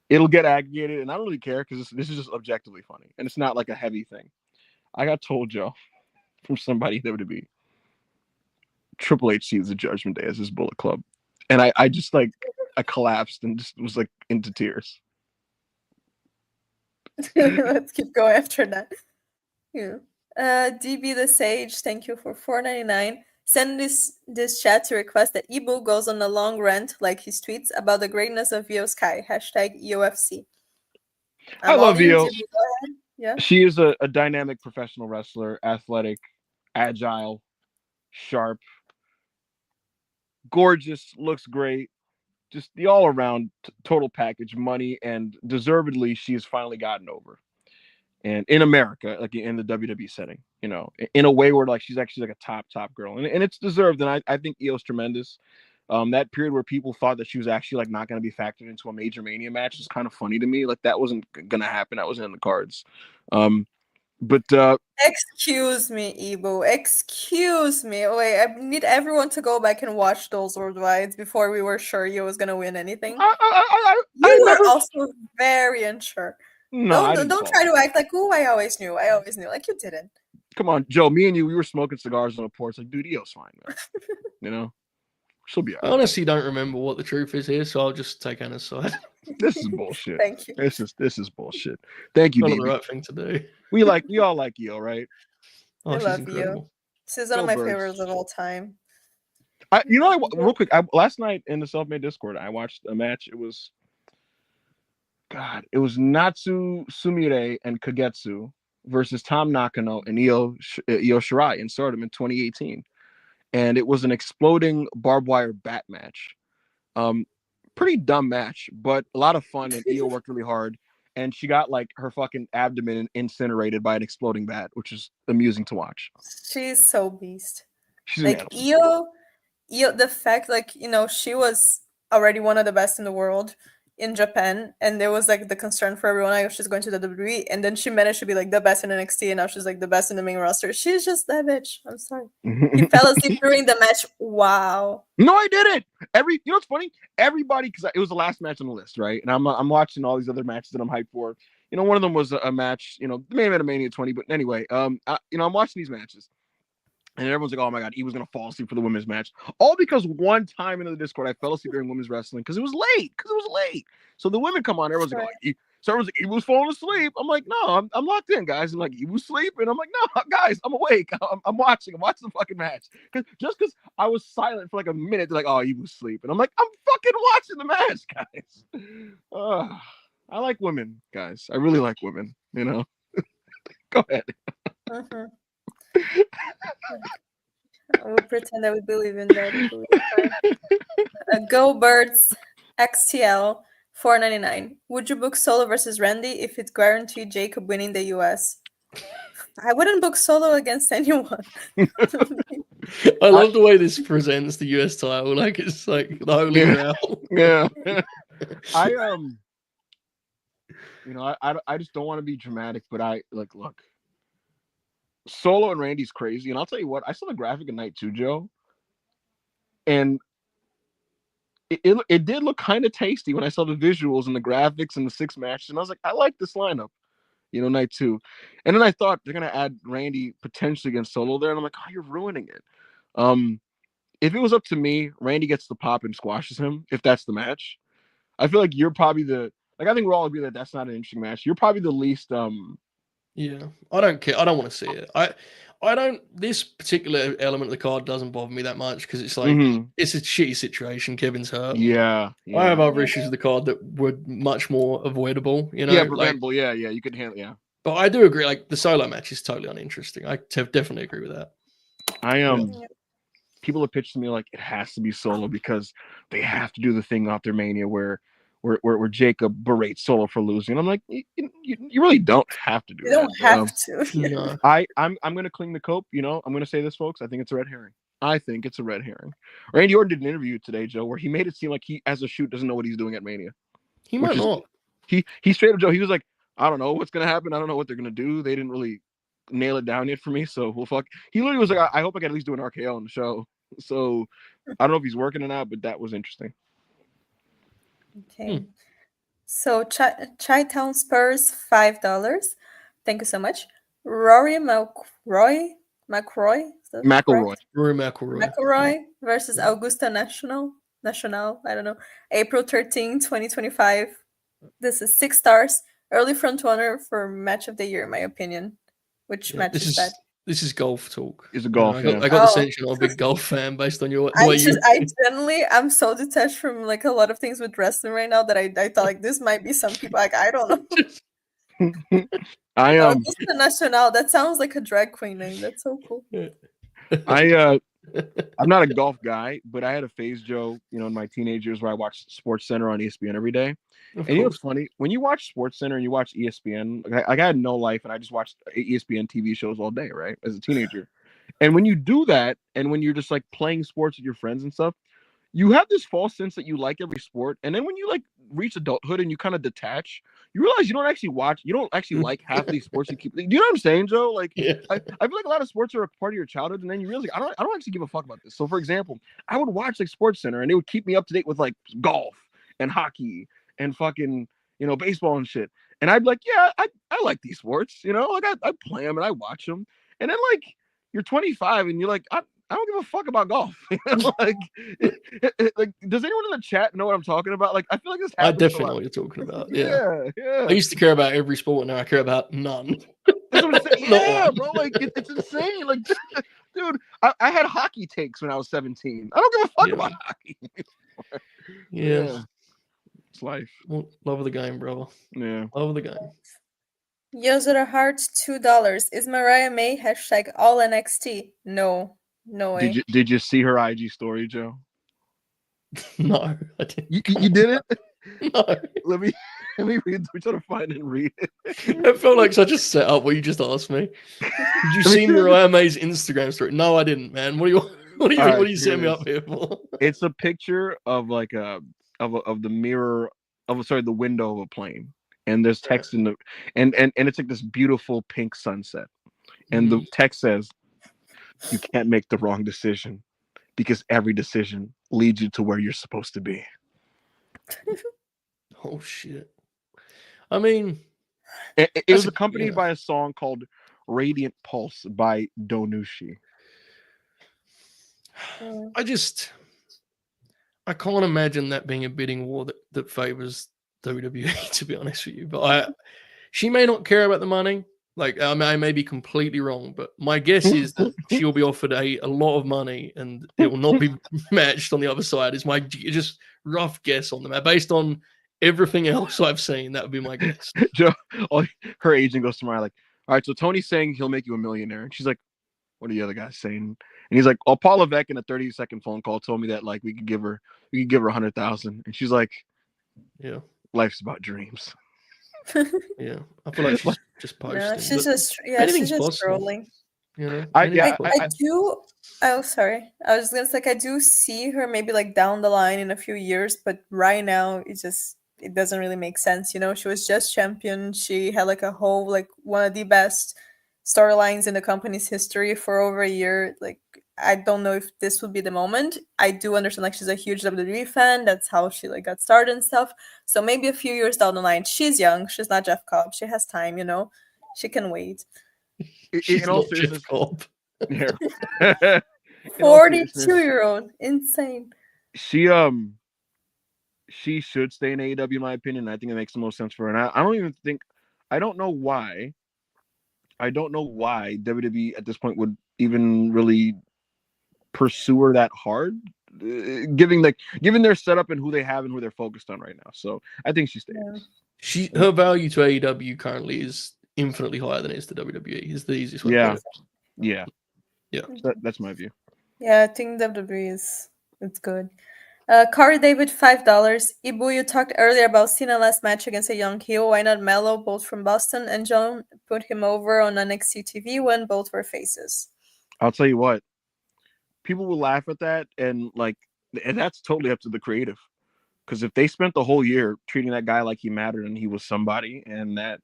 It'll get aggregated, and I don't really care because this is just objectively funny, and it's not like a heavy thing. I got told, Joe, from somebody that would be Triple H sees the Judgment Day as his Bullet Club, and I just like I collapsed and just was like into tears. Let's keep going after that. Yeah. DB the Sage, thank you for $4.99. Send this chat to request that Ibu goes on a long rant, like his tweets, about the greatness of Io Sky. Hashtag EOFC. I love Io. Yeah. She is a dynamic professional wrestler, athletic, agile, sharp, gorgeous, looks great. Just the all around total package, money, and deservedly, she has finally gotten over. And in America, like in the WWE setting, in a way where like she's actually like a top girl, and it's deserved. And I think Io's tremendous. That period where people thought that she was actually like not going to be factored into a major Mania match is kind of funny to me. Like that wasn't going to happen. That wasn't in the cards. But excuse me, Ibu. Excuse me. Wait, I need everyone to go back and watch those worldwides before we were sure Io was gonna win anything. You were also very unsure. No, don't try to act like, oh, I always knew. Like you didn't. Come on, Joe. Me and you, we were smoking cigars on the porch. Like, dude, Io's fine, man. She'll be all right. I honestly don't remember what the truth is here, so I'll just take Anna's side. This is bullshit. Thank you. This is bullshit. Thank you, Not DB. the right thing to do. We all like Io, right? Oh, I she's love incredible. She's one of my favorites of all time. Real quick, last night in the Self-Made Discord, I watched a match. It was Natsu Sumire and Kagetsu versus Tom Nakano and Io Shirai in Stardom in 2018. And it was an exploding barbed wire bat match. Pretty dumb match, but a lot of fun, and Io worked really hard. And she got like her fucking abdomen incinerated by an exploding bat, which is amusing to watch. She's so beast. She's like Io, the fact like she was already one of the best in the world in Japan, and there was like the concern for everyone, like she's going to the WWE, and then she managed to be like the best in NXT, and now she's like the best in the main roster. She's just that bitch. I'm sorry. He fell asleep during the match. Wow. No, I didn't. What's funny? Everybody, because it was the last match on the list, right? And I'm watching all these other matches that I'm hyped for. One of them was a match, the main event of Mania 20. But anyway, I'm watching these matches. And everyone's like, oh my God, he was going to fall asleep for the women's match. All because one time in the Discord, I fell asleep during women's wrestling because it was late. So the women come on, everyone's like, so everyone's like, he was falling asleep. I'm like, no, I'm locked in, guys. And like, he was sleeping. I'm like, no, guys, I'm awake. I'm watching the fucking match. Just because I was silent for like a minute, they're like, oh, he was sleeping. I'm like, I'm fucking watching the match, guys. I like women, guys. I really like women, Go ahead. We'll pretend that we believe in that. Go Birds XTL $4.99. Would you book Solo versus Randy if it guaranteed Jacob winning the US? I wouldn't book Solo against anyone. I love the way this presents the US title, like it's like the holy grail. Yeah. I just don't want to be dramatic, but look. Solo and Randy's crazy, and I'll tell you what, I saw the graphic at night too, Joe. And it did look kind of tasty when I saw the visuals and the graphics and the 6 matches, and I was like, I like this lineup. Night 2, and then I thought they're gonna add Randy potentially against Solo there, and I'm like, oh, you're ruining it. If it was up to me, Randy gets the pop and squashes him if that's the match. I feel like you're probably I think we're all agree that that's not an interesting match. You're probably the least Yeah, I don't care. I don't want to see it. I don't. This particular element of the card doesn't bother me that much because it's like it's a shitty situation. Kevin's hurt. Yeah, I have other Yeah. issues with the card that were much more avoidable. yeah, preventable. Yeah, you could handle. Yeah, but I do agree. Like the solo match is totally uninteresting. I definitely agree with that. People have pitched to me like it has to be Solo because they have to do the thing after Mania where Jacob berates Solo for losing. And I'm like, you really don't have to do that. You don't have to. No. I'm gonna cling the cope. I'm gonna say this, folks. I think it's a red herring. I think it's a red herring. Randy Orton did an interview today, Joe, where he made it seem like he, as a shoot, doesn't know what he's doing at Mania. He might not. He straight up, Joe. He was like, I don't know what's gonna happen. I don't know what they're gonna do. They didn't really nail it down yet for me. So well, fuck. He literally was like, I hope I can at least do an RKO on the show. So I don't know if he's working or not, but that was interesting. Okay. So Chi-Town Spurs, $5. Thank you so much. Rory McIlroy. McIlroy. Rory McIlroy. McIlroy versus Augusta National. I don't know. April 13, 2025. This is 6 stars. Early front runner for match of the year, in my opinion. Which match is that? This is golf talk. It's a golf. I got the sense you're not a big golf fan based on your. I'm so detached from like a lot of things with wrestling right now that I thought like this might be some people like I don't know. Augusta Nacional. That sounds like a drag queen name. That's so cool. I'm not a golf guy, but I had a phase, Joe, in my teenage years where I watched Sports Center on ESPN every day. And you know what's funny? When you watch Sports Center and you watch ESPN, I had no life and I just watched ESPN TV shows all day, right? As a teenager. And when you do that, and when you're just like playing sports with your friends and stuff, you have this false sense that you like every sport. And then when you like reach adulthood and you kind of detach, you realize you don't actually like half of these sports you keep. Do you know what I'm saying, Joe? Like, I feel like a lot of sports are a part of your childhood, and then you realize like, I don't actually give a fuck about this. So, for example, I would watch like Sports Center, and it would keep me up to date with like golf and hockey and fucking baseball and shit. And I'd be like, yeah, I like these sports, like I play them and I watch them. And then like you're 25 and you're like, I don't give a fuck about golf. Like, does anyone in the chat know what I'm talking about? Like, I feel like this happens. I definitely know what you're talking about. Yeah. I used to care about every sport, now I care about none. That's what I'm saying. Yeah, bro. Like, it's insane. Like, dude, I had hockey takes when I was 17. I don't give a fuck about hockey. Yeah. It's life. Well, love of the game, brother. Yeah. Love of the game. User Heart, $2. Is Mariah May # all NXT? No way. Did you see her IG story, Joe? No, I didn't. You didn't? No. Let me read. We're trying to find and read it. It felt like such a setup what you just asked me. Did you see Mariah May's Instagram story? No, I didn't, man. What are you setting me up here for? It's a picture of like of the mirror of the window of a plane. And there's text in the and it's like this beautiful pink sunset. And the text says, you can't make the wrong decision because every decision leads you to where you're supposed to be. Oh shit. I mean, it was accompanied by a song called Radiant Pulse by Donushi. I can't imagine that being a bidding war that favors WWE, to be honest with you. But she may not care about the money. Like, I may be completely wrong, but my guess is that she'll be offered a lot of money and it will not be matched on the other side. Is my just rough guess on them. Based on everything else I've seen, that would be my guess. Joe, her agent goes to Mariah like, all right, so Tony's saying he'll make you a millionaire. And she's like, what are the other guys saying? And he's like, Paul Levesque in a 30-second phone call told me that like we could give her 100,000. And she's like, yeah. Life's about dreams. Yeah, I feel like she's just posting. No, she's just scrolling. I do. Oh, sorry. I was gonna say like I do see her maybe like down the line in a few years, but right now it doesn't really make sense. She was just champion. She had like a whole like one of the best storylines in the company's history for over a year. Like I don't know if this would be the moment. I do understand like she's a huge WWE fan. That's how she like got started and stuff. So maybe a few years down the line, she's young. She's not Jeff Cobb. She has time, you know. She can wait. She's In all not Jeff seriousness, Cobb. yeah. In all 42 year old, insane. she should stay in AEW in my opinion. I think it makes the most sense for her. And I don't even think I don't know why WWE at this point would even really pursue her that hard, given their setup and who they have and who they're focused on right now. So I think she stays. Her value to AEW currently is infinitely higher than it is to WWE. Is the easiest way to put it. Yeah. That's my view. Yeah, I think WWE it's good. Corey David, $5. Ibu, you talked earlier about Cena last match against a young heel. Why not Mello, both from Boston? And John put him over on NXT TV when both were faces. I'll tell you what, people will laugh at that, and that's totally up to the creative. Because if they spent the whole year treating that guy like he mattered and he was somebody, and that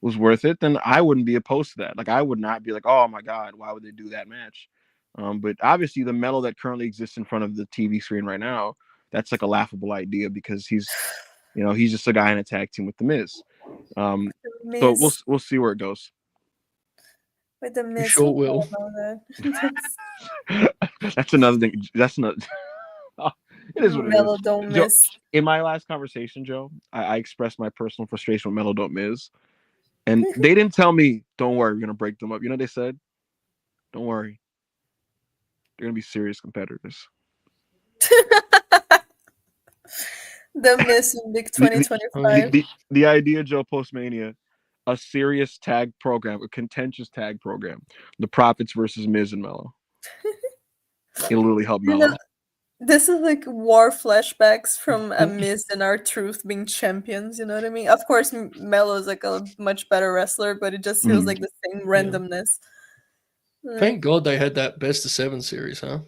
was worth it, then I wouldn't be opposed to that. Like, I would not be like, oh my God, why would they do that match? But obviously the Mello that currently exists in front of the TV screen right now, that's like a laughable idea because he's just a guy in a tag team with The Miz. So we'll see where it goes. With The Miz. Sure will. That's another thing. That's not. It is what Mello it is. don't Joe, miss. in my last conversation, Joe, I expressed my personal frustration with Mello don't miss. And they didn't tell me, don't worry, we're going to break them up. You know what they said? Don't worry. They're going to be serious competitors. The Miz in Big 2025. The idea, Joe, post-Mania, a serious tag program, a contentious tag program. The Profits versus Miz and Mello. It'll really help Mello. This is like war flashbacks from Miz and R-Truth being champions, you know what I mean? Of course, Mello is like a much better wrestler, but it just feels like the same randomness. Yeah. Thank God they had that Best of 7 series, huh?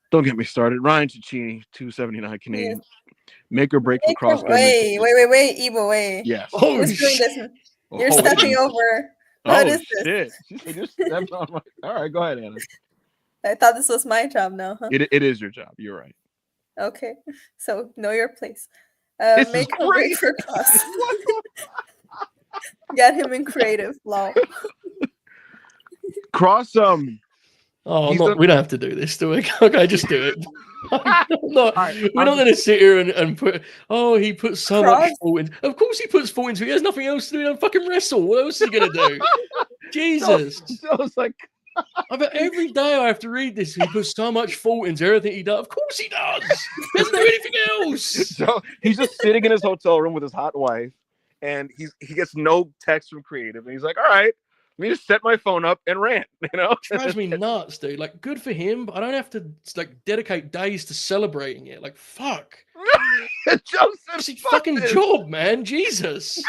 Don't get me started. Ryan Cicchini, $2.79 Canadian. Make or break for cross. Wait, Evo, wait. Yes. Oh, who's doing this? You're stepping over. What is this? Shit. She said you stepped on my... All right, go ahead, Anna. I thought this was my job now, huh? It is your job. You're right. Okay. So know your place. Make a break for cross. Get him in creative. Lol. Cross, we don't have to do this, do we? Okay, just do it. We're not going to sit here and put, he puts so much thought in. Of course he puts thought into it. He has nothing else to do than fucking wrestle. What else is he going to do? Jesus. I was like... I bet every day I have to read this. He puts so much thought into everything he does. Of course he does. He doesn't do anything else. So he's just sitting in his hotel room with his hot wife, and he gets no text from creative, and he's like, all right, let me just set my phone up and rant, It drives me nuts, dude. Like, good for him, but I don't have to dedicate days to celebrating it. Like, fuck. It's a fucking job, man. Jesus.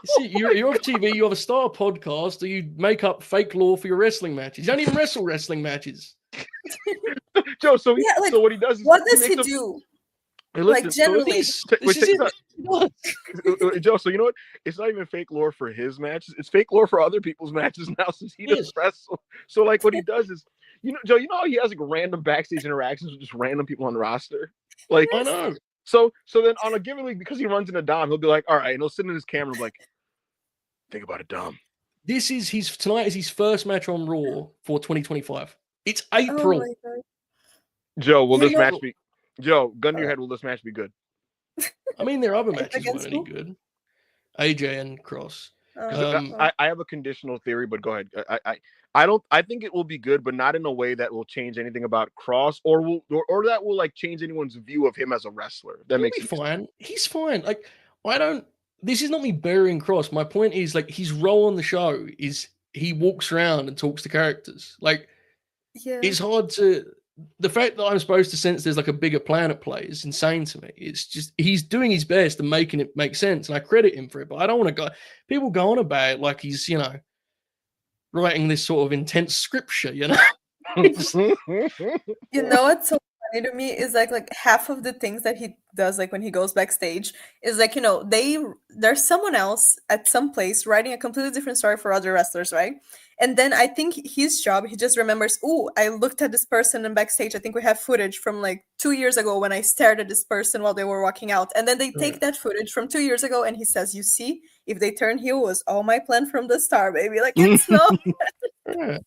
See, you're off TV, you have a star podcast, or you make up fake lore for your wrestling matches. You don't even wrestle wrestling matches. Joe, so what he does is... What does he do? Hey, listen, like, generally... Joe, so you know what? It's not even fake lore for his matches. It's fake lore for other people's matches now since he doesn't wrestle. So, like, what he does is... Joe, how he has, like, random backstage interactions with just random people on the roster? Like, I know. So then on a given week, because he runs into Dom, he'll be like, all right, and he'll sit in his camera and be like, think about it, Dom. Tonight is his first match on Raw for 2025. It's April. Oh, Joe, will this match be... Joe, gun to your head, will this match be good? I mean, their other matches weren't any good. AJ and Cross. I have a conditional theory, but go ahead. I think it will be good, but not in a way that will change anything about Cross, or that will like change anyone's view of him as a wrestler. That makes sense. Fine. He's fine. Like, this is not me burying Cross. My point is, like, his role on the show is he walks around and talks to characters. Like, it's hard to... The fact that I'm supposed to sense there's like a bigger plan at play is insane to me. It's just, he's doing his best and making it make sense, and I credit him for it, but I don't want to go... People go on about it like he's, writing this sort of intense scripture, You know what's so funny to me is like half of the things that he does, like when he goes backstage, is like, there's someone else at some place writing a completely different story for other wrestlers, right? And then I think his job, he just remembers, oh, I looked at this person in backstage. I think we have footage from like 2 years ago when I stared at this person while they were walking out. And then they take that footage from 2 years ago and he says, you see, if they turn heel was all my plan from the start, baby. Like, it's not. Yeah.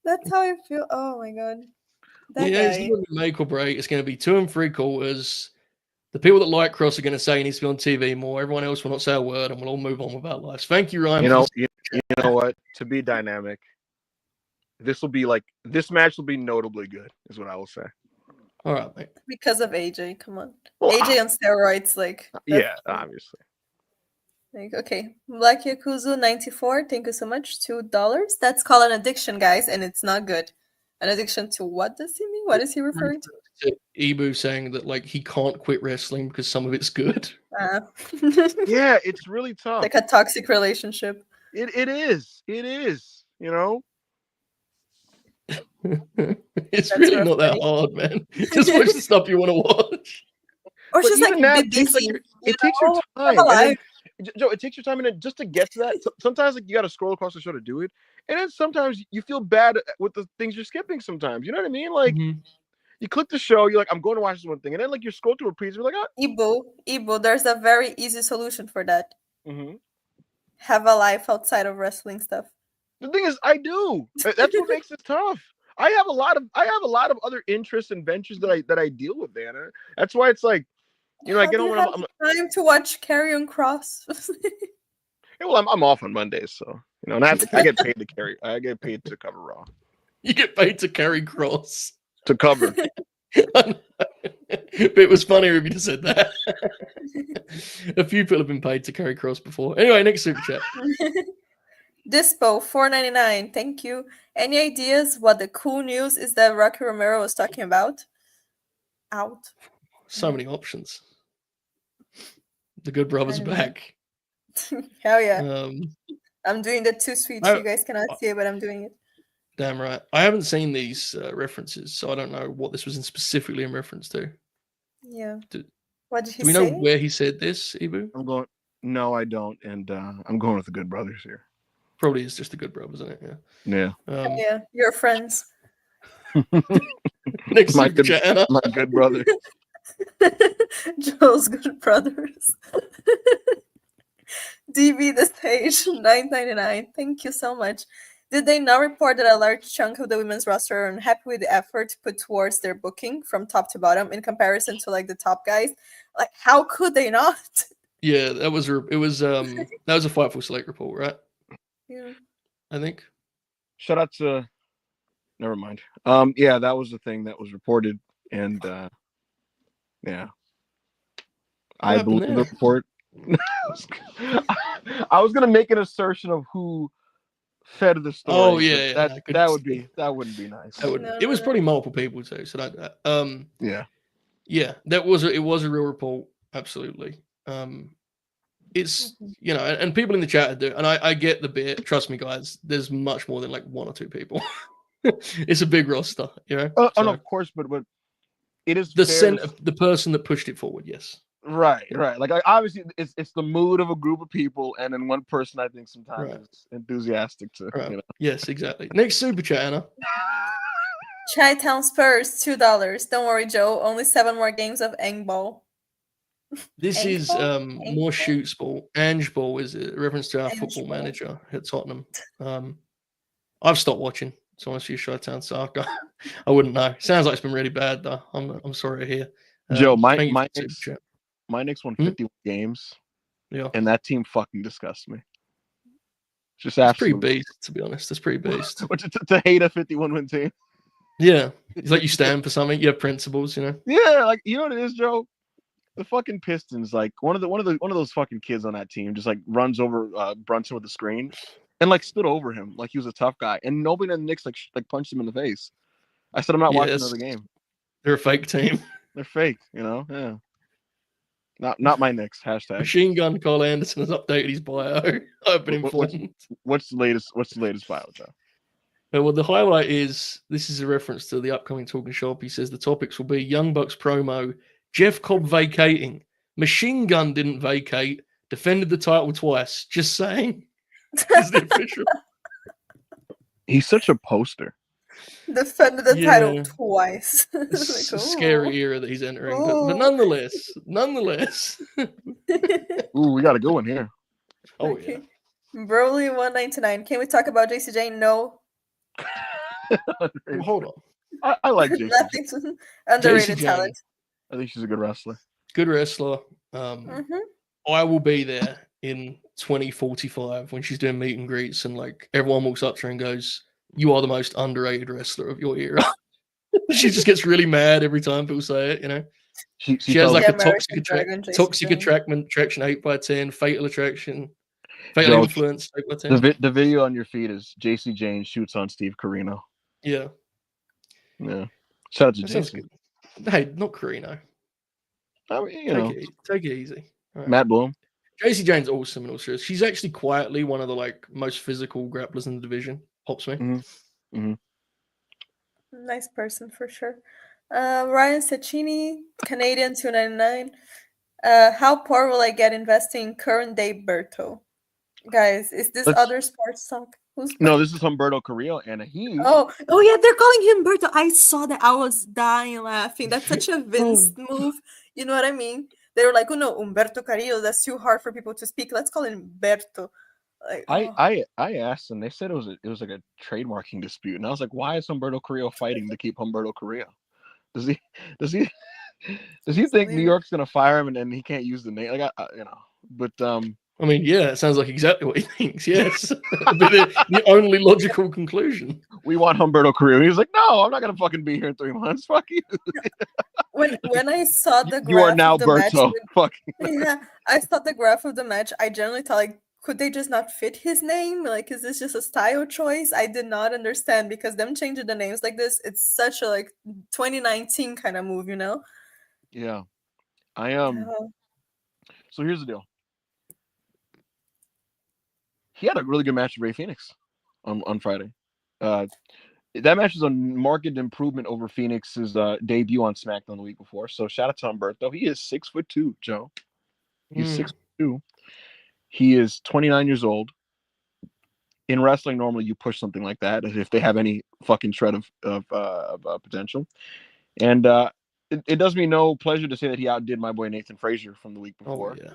That's how I feel. Oh my God. That Yeah, it's guy. going to be make or break. It's going to be 2 3/4. The people that like Cross are going to say he needs to be on TV more. Everyone else will not say a word, and we'll all move on with our lives. Thank you, Ryan. You know what? To be dynamic, this match will be notably good, is what I will say. All right, mate. Because of AJ, come on. Well, AJ on steroids, like. Yeah, obviously. Like, okay. Black Yakuza 94, thank you so much. $2. That's called an addiction, guys, and it's not good. An addiction to what does he mean? What is he referring to? Ibu saying that like he can't quit wrestling because some of it's good. Yeah, it's really tough. Like a toxic relationship. It is. It's That's really not that hard, man. Just watch the stuff you want to watch. Or just like that, be busy. It takes your time. Joe, it takes your time, and then just to get to that, sometimes like you got to scroll across the show to do it, and then sometimes you feel bad with the things you're skipping. Sometimes, you know what I mean? Like you click the show, you're like, I'm going to watch this one thing, and then like you scroll through repeats, you're like, Ibu, there's a very easy solution for that. Have a life outside of wrestling stuff. The thing is, I do. That's what makes it tough. I have a lot of other interests and ventures that I deal with, Dana. That's why it's like, I get on. I'm time to watch Carry on Cross. Well, I'm off on Mondays, so and I get paid to carry. I get paid to cover Raw. You get paid to carry Cross to cover. But it was funnier if you just said that. A few people have been paid to carry Cross before. Anyway, next super chat. Dispo $4.99. Thank you. Any ideas what the cool news is that Rocky Romero was talking about? Out. So many options. The Good Brothers are back. Hell yeah. I'm doing the two sweets. You guys cannot see it, but I'm doing it. Damn right. I haven't seen these references, so I don't know what this was specifically in reference to. Yeah. What did he say? Do we know where he said this, Ibu? No, I don't. And I'm going with the Good Brothers here. Probably is just the Good Brothers, isn't it? Yeah. Yeah. Your friends. Next my good brother. Joe's Good Brothers. DB the Stage $9.99. Thank you so much. Did they not report that a large chunk of the women's roster are unhappy with the effort put towards their booking from top to bottom in comparison to like the top guys? Like, how could they not? Yeah, that was a Fightful Select report, right? Yeah, I think. Shout out to. Never mind. Yeah, that was the thing that was reported, and yeah, I believe the report. I was gonna make an assertion of who fed the story. Oh yeah, that wouldn't be nice. It was probably multiple people too. So that yeah, it was a real report. Absolutely. It's and people in the chat do, and I get the bit. Trust me, guys. There's much more than like 1 or 2 people. It's a big roster, no, of course, but it is the person that pushed it forward. Yes. Right. Like obviously, it's the mood of a group of people, and then one person I think sometimes is enthusiastic to. Right. Yes, exactly. Next super chat, Anna. Chi-Town Spurs $2. Don't worry, Joe. Only 7 more games of Eng Ball. This is more shoots ball. Ange Ball is a reference to our football manager at Tottenham. I've stopped watching. So honestly, Chi-Town soccer. I wouldn't know. Sounds like it's been really bad though. I'm sorry to hear. Joe, my Knicks won 51 games. Yeah. And that team fucking disgusts me. Just absolutely pretty beast, to be honest. That's pretty beast. to hate a 51-win team. Yeah. It's like you stand for something, you have principles, Yeah, like you know what it is, Joe? The fucking Pistons, like one of those fucking kids on that team just like runs over Brunson with the screen and like stood over him like he was a tough guy. And nobody in the Knicks like punched him in the face. I said I'm not watching another game. They're a fake team. They're fake, Yeah. Not my Knicks. Hashtag. Machine Gun Cole Anderson has updated his bio. I've been informed. What's the latest bio, Well, the highlight is this is a reference to the upcoming Talking Shop. He says the topics will be Young Bucks promo, Jeff Cobb vacating, Machine Gun didn't vacate, defended the title twice. Just saying. Is the official. He's such a poster. Defended the title twice. It's a scary era that he's entering, but nonetheless. Ooh, we got to go in here. Oh, okay. Yeah. Broly 199. Can we talk about JC Jane? No. Well, hold on. I like JC. Nothing underrated talent. I think she's a good wrestler. Good wrestler. I will be there in 2045 when she's doing meet and greets and like everyone walks up to her and goes, "You are the most underrated wrestler of your era." She just gets really mad every time people say it, you know. She has like a toxic attraction 8x10, fatal attraction, fatal influence 8x10. The video on your feed is JC Jane shoots on Steve Carino. Yeah. Shout out to JC. Hey, not Carino. I mean, take it easy. Right. Matt Bloom. JC Jane's awesome in all serious. She's actually quietly one of the like most physical grapplers in the division. Pops me. Nice person for sure. Ryan Cecchini, Canadian 299. How poor will I get investing in current day Berto? Guys, is this other sports talk? No, this is Humberto Carrillo, and he. Oh yeah, they're calling him Berto. I saw that. I was dying laughing. That's such a Vince move. You know what I mean? They were like, "Oh no, Humberto Carrillo. That's too hard for people to speak. Let's call him Berto." Like, I asked, and they said it was like a trademarking dispute, and I was like, "Why is Humberto Carrillo fighting to keep Humberto Carrillo? Does he think New York's gonna fire him and he can't use the name? Like, but I mean, yeah, it sounds like exactly what he thinks. Yes, the only logical conclusion. We want Humberto Carrillo. He's like, "No, I'm not gonna fucking be here in 3 months. Fuck you." When I saw the graph, you are now of the Berto. Match, yeah, I saw the graph of the match. I generally thought, like, could they just not fit his name? Like, is this just a style choice? I did not understand because them changing the names like this, it's such a like 2019 kind of move, you know? Yeah, So here's the deal. He had a really good match with Ray Phoenix on Friday. That match is a marked improvement over Phoenix's debut on SmackDown the week before. So shout out to Humberto. He is 6'2", Joe. He's 6'2". He is 29 years old. In wrestling, normally you push something like that if they have any fucking shred of potential. And it does me no pleasure to say that he outdid my boy Nathan Frazier from the week before. Oh,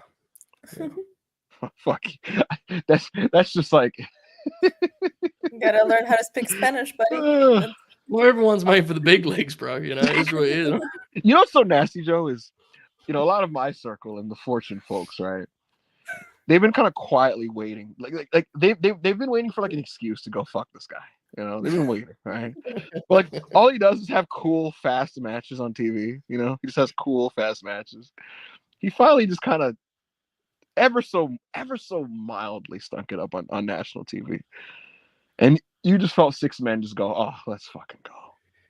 yeah. Fuck. That's just like. You gotta learn how to speak Spanish, buddy. Well, everyone's made for the big leagues, bro. You know, it's what it is. You know what's so nasty, Joe, is a lot of my circle and the Fortune folks, right? They've been kind of quietly waiting, like they've been waiting for like an excuse to go fuck this guy. You know, they've been waiting, right? But like all he does is have cool, fast matches on TV. You know, he just has cool, fast matches. He finally just kind of ever so mildly stunk it up on national TV, and you just felt 6 men just go, "Oh, let's fucking go."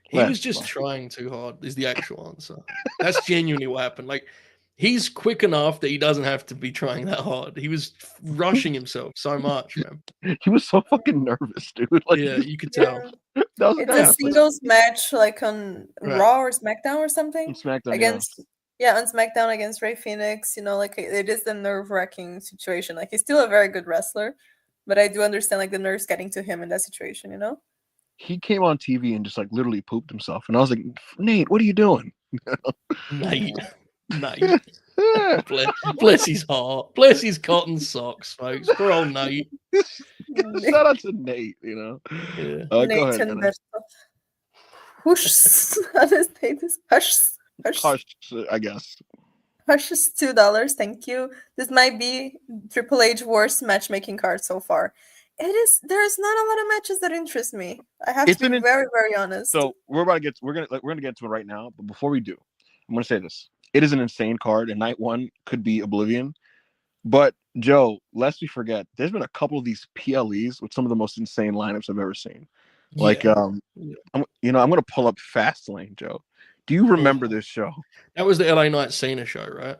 He was just trying too hard. Is the actual answer? That's genuinely what happened. Like, he's quick enough that he doesn't have to be trying that hard. He was rushing himself so much, man. He was so fucking nervous, dude. Like, yeah, you could tell. It's a singles match, like on Raw or SmackDown or something. On SmackDown against on SmackDown against Ray Phoenix. You know, like it is a nerve-wracking situation. Like, he's still a very good wrestler, but I do understand like the nerves getting to him in that situation. You know. He came on TV and just like literally pooped himself, and I was like, "Nate, what are you doing?" Nate. Bless his heart. Bless his cotton socks, folks. Poor old Nate. Shout out to Nate, you know. Yeah. Go ahead. Hush. How does say this? Hush, I guess. Hush is $2. Thank you. This might be Triple H worst matchmaking card so far. It is. There's not a lot of matches that interest me. I have to be very, very honest. So we're gonna get to it right now. But before we do, I'm gonna say this. It is an insane card, and night one could be oblivion. But Joe, lest we forget, there's been a couple of these PLEs with some of the most insane lineups I've ever seen. Like, I'm gonna pull up Fastlane, Joe. Do you remember this show? That was the LA Knight Cena show, right?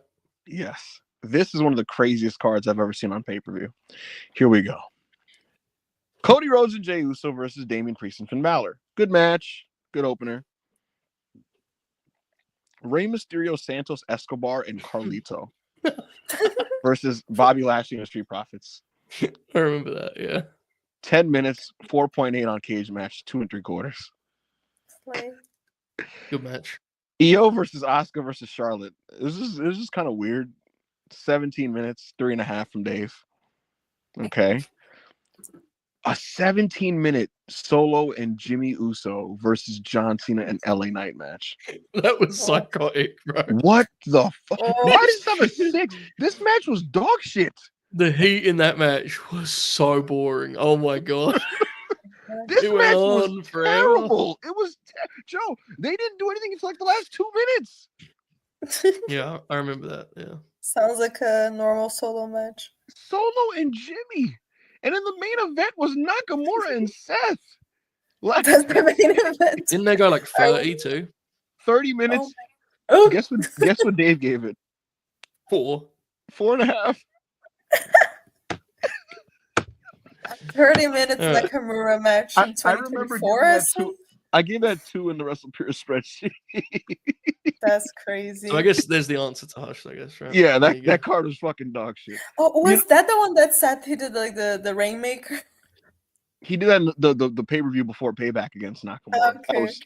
Yes. This is one of the craziest cards I've ever seen on pay-per-view. Here we go. Cody Rhodes and Jey Uso versus Damian Priest and Finn Balor. Good match. Good opener. Rey Mysterio, Santos Escobar, and Carlito versus Bobby Lashley and the Street Profits. I remember that, yeah. 10 minutes, 4.8 on cage match, 2 3/4. Good match. EO versus Asuka versus Charlotte. It was just kind of weird. 17 minutes, 3.5 from Dave. Okay. A 17-minute Solo and Jimmy Uso versus John Cena and LA Knight match. That was psychotic, bro. What the fuck? Why did it have a 6? This match was dog shit. The heat in that match was so boring. Oh my god. This It match went was on forever. terrible. It was Joe. They didn't do anything until like the last 2 minutes. Yeah, I remember that. Yeah. Sounds like a normal solo match. Solo and Jimmy. And then the main event was Nakamura and Seth. Like, That's the main event. Didn't they go like 30 too? 30 minutes. Oh. Guess what Dave gave it? 4. 4.5. 30 minutes Nakamura match in I remember 2024. giving that 2. I gave that 2 in the WrestlePurists spreadsheet. That's crazy. So I guess there's the answer to Hush, I guess, right? Yeah, that card was fucking dog shit. Oh, was that the one that Seth he did like the Rainmaker? He did that in the pay-per-view before Payback against Nakamura.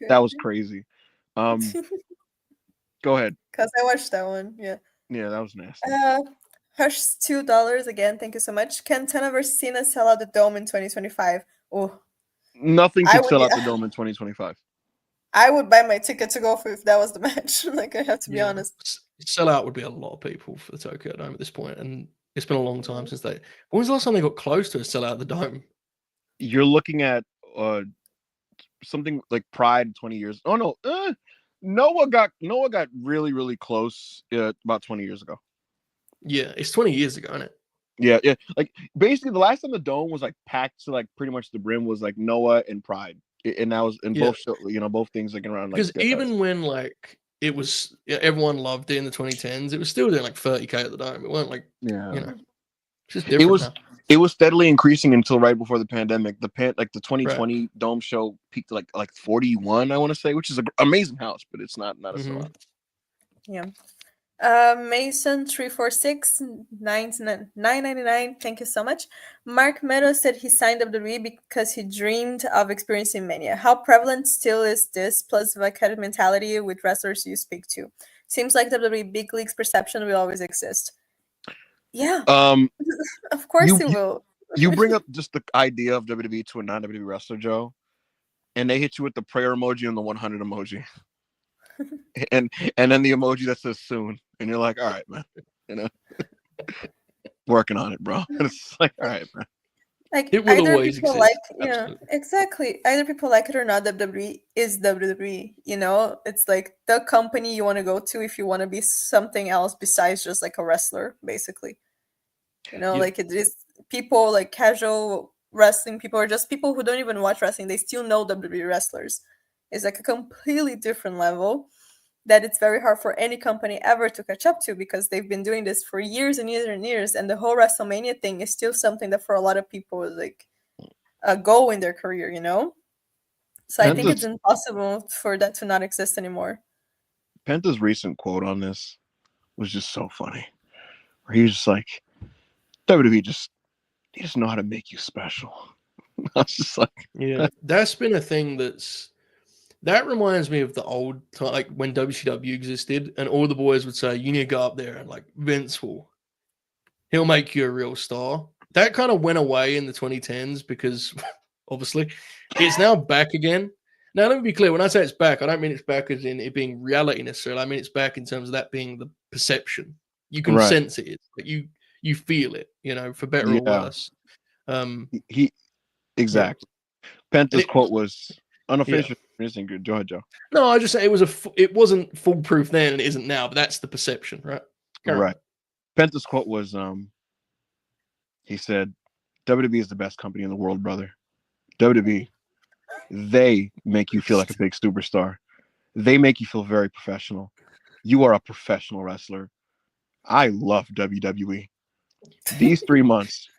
That was crazy. Go ahead. Because I watched that one. Yeah. Yeah, that was nasty. Hush $2 again. Thank you so much. Can Tana versus Cena sell out the Dome in 2025? Oh, nothing can sell out the Dome in 2025. I would buy my ticket to go for if that was the match. Like I have to be honest. Sell out would be a lot of people for the Tokyo Dome at this point, and it's been a long time since they. When was the last time they got close to a sell out the Dome? You're looking at something like Pride 20 years. Oh no, Noah got really really close about 20 years ago. Yeah, it's 20 years ago, isn't it? Yeah. Like basically, the last time the Dome was like packed to like pretty much the brim was like Noah and Pride, and that was in both both things like around. Because even when like it was, everyone loved it in the 2010s, it was still doing like 30K at the Dome. It weren't like it's just different. It was steadily increasing until right before the pandemic. The 2020 Dome show peaked like 41, I want to say, which is an amazing house, but it's not a sellout. Yeah. Mason 346 999. Thank you so much. Mark Meadows said he signed WWE because he dreamed of experiencing Mania. How prevalent still is this plus vicarious mentality with wrestlers you speak to? Seems like WWE big league's perception will always exist. Yeah. Of course it will. You bring up just the idea of WWE to a non-WWE wrestler, Joe, and they hit you with the prayer emoji and the 100 emoji. and then the emoji that says soon, and you're like, all right, man, working on it, bro. And it's like, all right, man. Like it will always exist. Exactly. Either people like it or not, WWE is WWE. It's like the company you want to go to if you want to be something else besides just like a wrestler, basically. Like it is people like casual wrestling people or just people who don't even watch wrestling. They still know WWE wrestlers. It's like a completely different level that it's very hard for any company ever to catch up to because they've been doing this for years and years and years. And the whole WrestleMania thing is still something that for a lot of people is like a goal in their career, So I think it's impossible for that to not exist anymore. Penta's recent quote on this was just so funny. Where he was just like, WWE they just know how to make you special. I was just like, yeah, that's been a thing that reminds me of the old time, like when WCW existed, and all the boys would say, "You need to go up there and like Vince he'll make you a real star." That kind of went away in the 2010s because obviously it's now back again. Now let me be clear: when I say it's back, I don't mean it's back as in it being reality necessarily. I mean it's back in terms of that being the perception. You can sense it. It's like you feel it, for better or worse. Exactly. Penta's quote was unofficial. Good. Go ahead, Joe. No, I just say it wasn't foolproof then and it isn't now, but that's the perception, right? Right. Penta's quote was he said, WWE is the best company in the world, brother. WWE, they make you feel like a big superstar. They make you feel very professional. You are a professional wrestler. I love WWE. These 3 months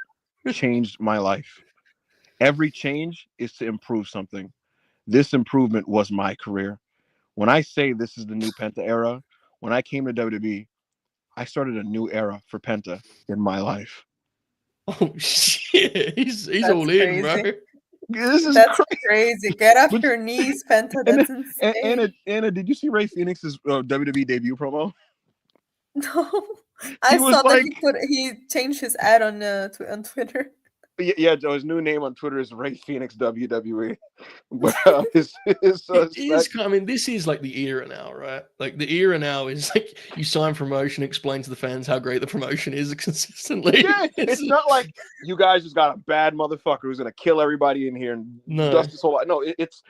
changed my life. Every change is to improve something. This improvement was my career. When I say this is the new Penta era, when I came to WWE, I started a new era for Penta in my life. Oh shit, he's That's all in, bro. crazy. This is That's crazy. crazy. Get off But- your knees, Penta. And, That's insane. Anna, did you see Ray Phoenix's WWE debut promo? No, He I was saw that like, he changed his ad on Twitter. yeah, Joe, his new name on Twitter is Ray Phoenix WWE. But It is. I mean, this is like the era now, right? Like the era now is like you sign promotion, explain to the fans how great the promotion is consistently. yeah, it's not like you guys just got a bad motherfucker who's gonna kill everybody in here and dust this whole lot. No, it's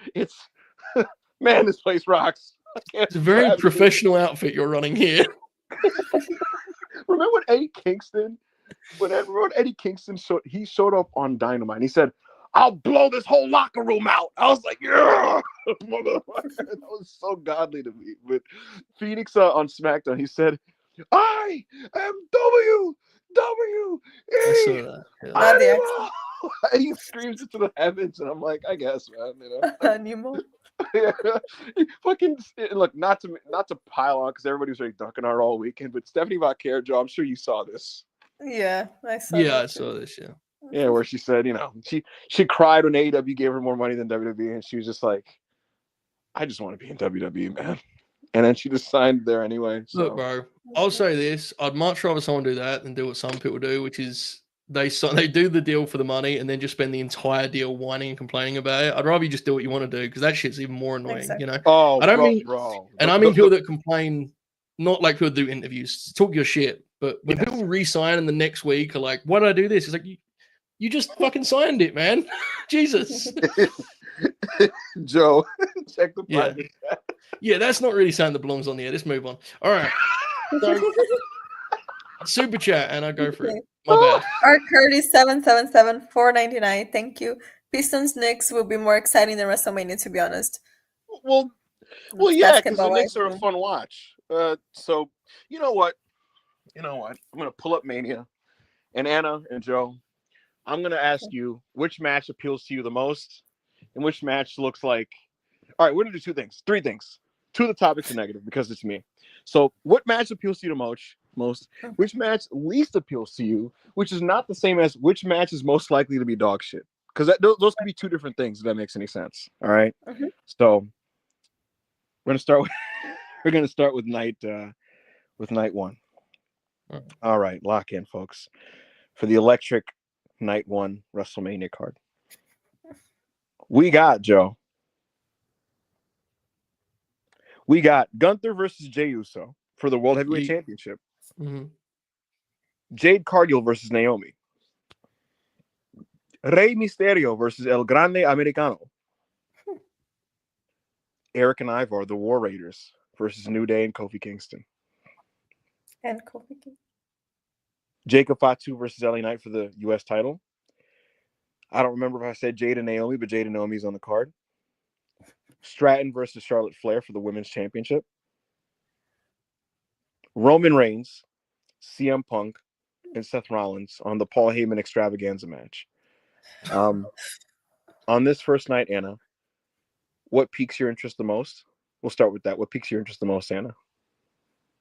man, this place rocks. It's a very professional outfit you're running here. Remember when Eddie Kingston? When Eddie Kingston showed up on Dynamite, and he said, "I'll blow this whole locker room out." I was like, "Yeah, motherfucker!" That was so godly to me. But Phoenix on SmackDown, he said, "I am WWE." I saw that. Yeah. Not the accent. And he screams into the heavens, and I'm like, I guess, man, you know. Anymore. Yeah. Fucking look, not to pile on because everybody was like ducking our all weekend, but Stephanie Vaquero, Joe, I'm sure you saw this. Yeah, I saw. Yeah, I saw this. Yeah. Yeah, where she said, you know, she cried when AEW gave her more money than WWE, and she was just like, I just want to be in WWE, man. And then she just signed there anyway. So. Look, bro, I'll say this: I'd much rather someone do that than do what some people do, which is they do the deal for the money and then just spend the entire deal whining and complaining about it. I'd rather you just do what you want to do because that shit's even more annoying, Exactly. you know. Oh, I don't mean, bro. and I mean people that complain, not like people that do interviews, talk your shit. But when people re-sign in the next week are like, "Why did I do this?" It's like you just fucking signed it, man. Jesus. Joe, check the private chat. Yeah, that's not really something that belongs on the air. Let's move on. All right. So, super chat, and I go for it. My bad. Art Curtis 777 $4.99. Thank you. Pistons Knicks will be more exciting than WrestleMania, to be honest. Well, yeah, because the Knicks are a fun watch. So you know what? I'm gonna pull up Mania, and Anna and Joe, I'm gonna ask you which match appeals to you the most, and which match looks like. All right, we're gonna do three things. Two of the topics are negative because it's me. So, what match appeals to you the most? Which match least appeals to you? Which is not the same as which match is most likely to be dog shit. Because those could be two different things. If that makes any sense. All right. Mm-hmm. So, we're gonna start with night one. All right, lock in, folks, for the electric night one WrestleMania card. We got Joe. We got Gunther versus Jey Uso for the World Heavyweight Championship. Mm-hmm. Jade Cargill versus Naomi. Rey Mysterio versus El Grande Americano. Eric and Ivar, the War Raiders, versus New Day and Kofi Kingston. And Kofi Kingston. Jacob Fatu versus LA Knight for the U.S. title. I don't remember if I said Jade and Naomi, but Jade and Naomi's on the card. Stratton versus Charlotte Flair for the Women's Championship. Roman Reigns, CM Punk, and Seth Rollins on the Paul Heyman Extravaganza match. On this first night, Anna, what piques your interest the most? We'll start with that. What piques your interest the most, Anna?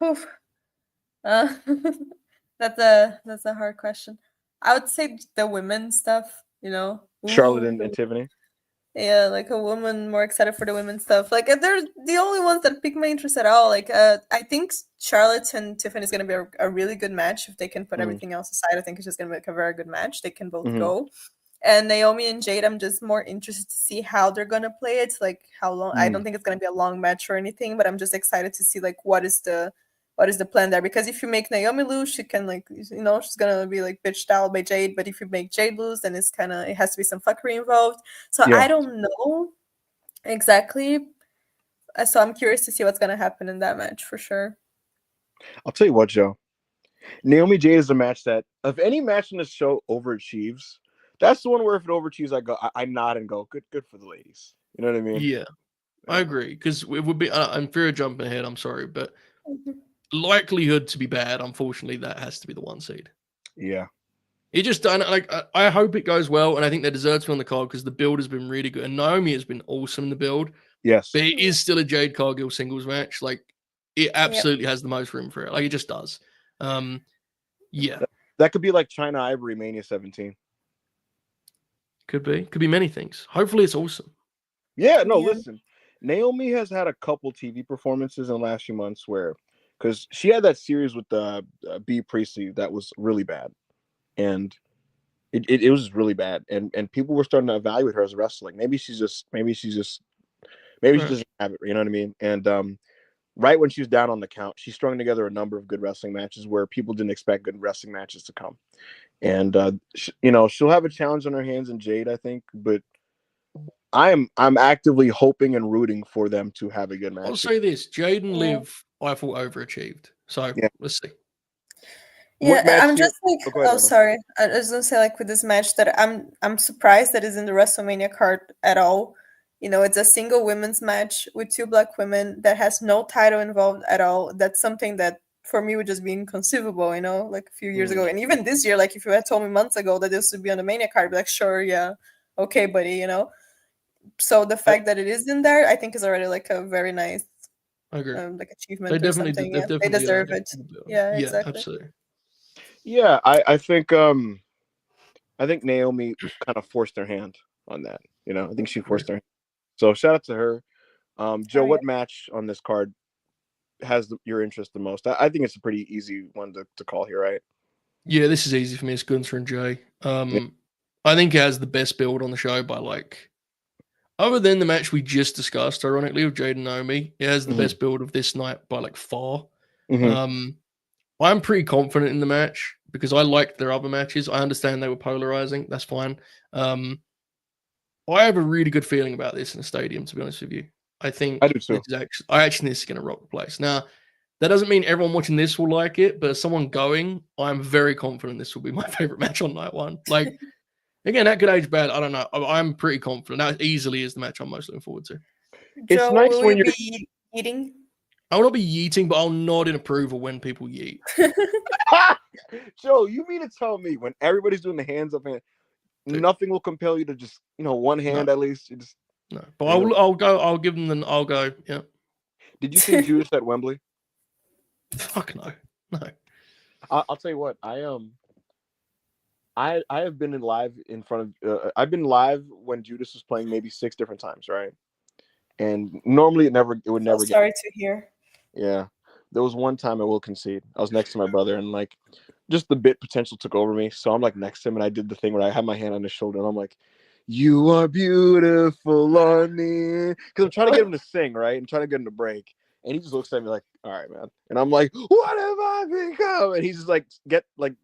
Oof. That's a hard question. I would say the women's stuff, you know. Charlotte and Tiffany? Yeah, like a woman more excited for the women's stuff. Like they're the only ones that pique my interest at all. Like I think Charlotte and Tiffany is going to be a really good match if they can put everything else aside. I think it's just going to be like a very good match. They can both go. And Naomi and Jade, I'm just more interested to see how they're going to play it. Like how long. I don't think it's going to be a long match or anything, but I'm just excited to see like what is the plan there? Because if you make Naomi lose, she can she's gonna be like bitched out by Jade. But if you make Jade lose, then it has to be some fuckery involved. So I don't know exactly. So I'm curious to see what's gonna happen in that match for sure. I'll tell you what, Joe. Naomi Jade is a match that, of any match in the show, overachieves. That's the one where if it overachieves, I nod and go, good for the ladies. You know what I mean? Yeah, I agree. Because it would be. I'm fear of jumping ahead. I'm sorry, but. Likelihood to be bad, unfortunately, that has to be the one seed. Yeah. It just don't like. I hope it goes well, and I think they deserve to be on the card because the build has been really good, and Naomi has been awesome in the build. Yes, but it is still a Jade Cargill singles match. Like it absolutely has the most room for it. Like it just does. Yeah, that could be like China Ivory Mania 17. Could be many things. Hopefully, it's awesome. Yeah, no, listen. Naomi has had a couple TV performances in the last few months because she had that series with B Priestley that was really bad, and it was really bad, and people were starting to evaluate her as a wrestler. Like maybe she doesn't have it. You know what I mean? And right when she was down on the count, she strung together a number of good wrestling matches where people didn't expect good wrestling matches to come. And she'll have a challenge on her hands in Jade, I think, but I'm actively hoping and rooting for them to have a good match. I'll say this: Jade and Liv, I thought overachieved. So let's see. Yeah, I'm just like, sorry. I was gonna say, like, with this match that I'm surprised that it's in the WrestleMania card at all. You know, it's a single women's match with 2 Black women that has no title involved at all. That's something that for me would just be inconceivable, you know, like a few years ago. And even this year, like if you had told me months ago that this would be on the Mania card, I'd be like, sure, yeah, okay, buddy, you know. So the fact that it is in there, I think is already like a very nice like achievement. They definitely, they deserve it. Yeah, exactly. Absolutely. Yeah, I think Naomi kind of forced her hand on that. You know, I think she forced her hand. So shout out to her. Joe, what match on this card has your interest the most? I think it's a pretty easy one to call here, right? Yeah, this is easy for me. It's Gunther and Jay. I think it has the best build on the show by like, other than the match we just discussed, ironically, with Jade and Naomi, it has the best build of this night by like far. I'm pretty confident in the match because I liked their other matches. I understand they were polarizing. That's fine. I have a really good feeling about this in the stadium, to be honest with you. I think I do too. I actually think this is going to rock the place. Now, that doesn't mean everyone watching this will like it, but as someone going, I'm very confident this will be my favorite match on night one. Like, again, that could age bad. I don't know. I'm pretty confident. That easily is the match I'm most looking forward to. Joe, it's nice when you're eating. I will not be yeeting, but I'll nod in approval when people yeet. Joe, you mean to tell me when everybody's doing the hands up and nothing will compel you to just, one hand at least? You just but I'll go. I'll give them. I'll go. Yeah. Did you see Judas at Wembley? Fuck no. I'll tell you what. I have been live in front of. I've been live when Judas was playing maybe 6 different times, right? And normally it would never get. Sorry to hear. Yeah, there was one time I will concede. I was next to my brother, and like, just the bit potential took over me. So I'm like next to him, and I did the thing where I had my hand on his shoulder, and I'm like, "You are beautiful on me," because I'm trying to get him to sing, right, and trying to get him to break. And he just looks at me like, "All right, man." And I'm like, "What have I become?" And he's just like,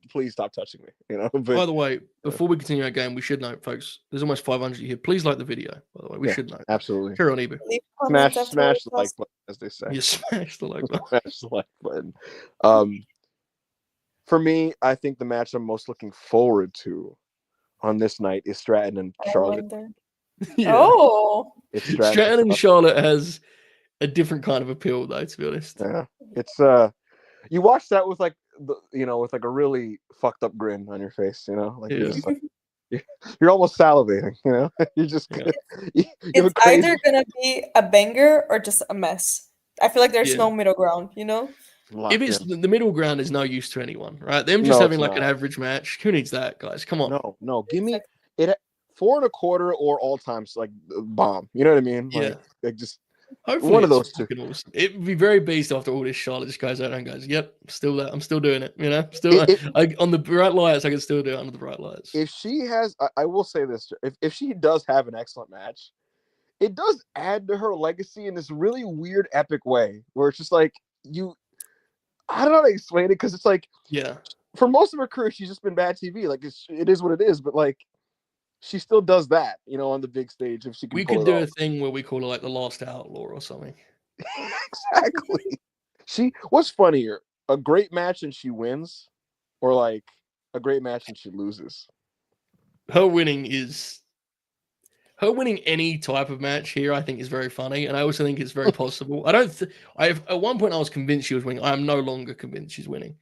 please stop touching me, But, by the way, before we continue our game, we should note, folks, there's almost 500 here. Please like the video. By the way, we should note. Absolutely. Here on eBay. Smash the like button, as they say. You smash the like button. Smash the like button. For me, I think the match I'm most looking forward to on this night is Stratton and Charlotte. It's Stratton and Charlotte has a different kind of appeal, though, to be honest. Yeah, it's you watch that with like with like a really fucked up grin on your face, like you're almost salivating, you're just it's either gonna be a banger or just a mess. I feel like there's no middle ground, If it's the middle ground is no use to anyone, right? Them just having like an average match. Who needs that, guys? Come on. No, give me it 4 1/4 or all times like bomb. You know what I mean? Like just hopefully one of those two. Awesome. It would be very beast after all this. Charlotte just goes out and goes, "Yep, still that. I'm still doing it. Still on the bright lights. I can still do it under the bright lights." If she has, I will say this: if she does have an excellent match, it does add to her legacy in this really weird, epic way, where it's just like I don't know how to explain it because it's like, for most of her career, she's just been bad TV. Like it is what it is, but like she still does that, on the big stage. If she can, we could do a thing where we call her like the Last Outlaw or something. Exactly. What's funnier, a great match and she wins, or like a great match and she loses? Her winning any type of match here, I think, is very funny, and I also think it's very possible. At one point I was convinced she was winning. I am no longer convinced she's winning.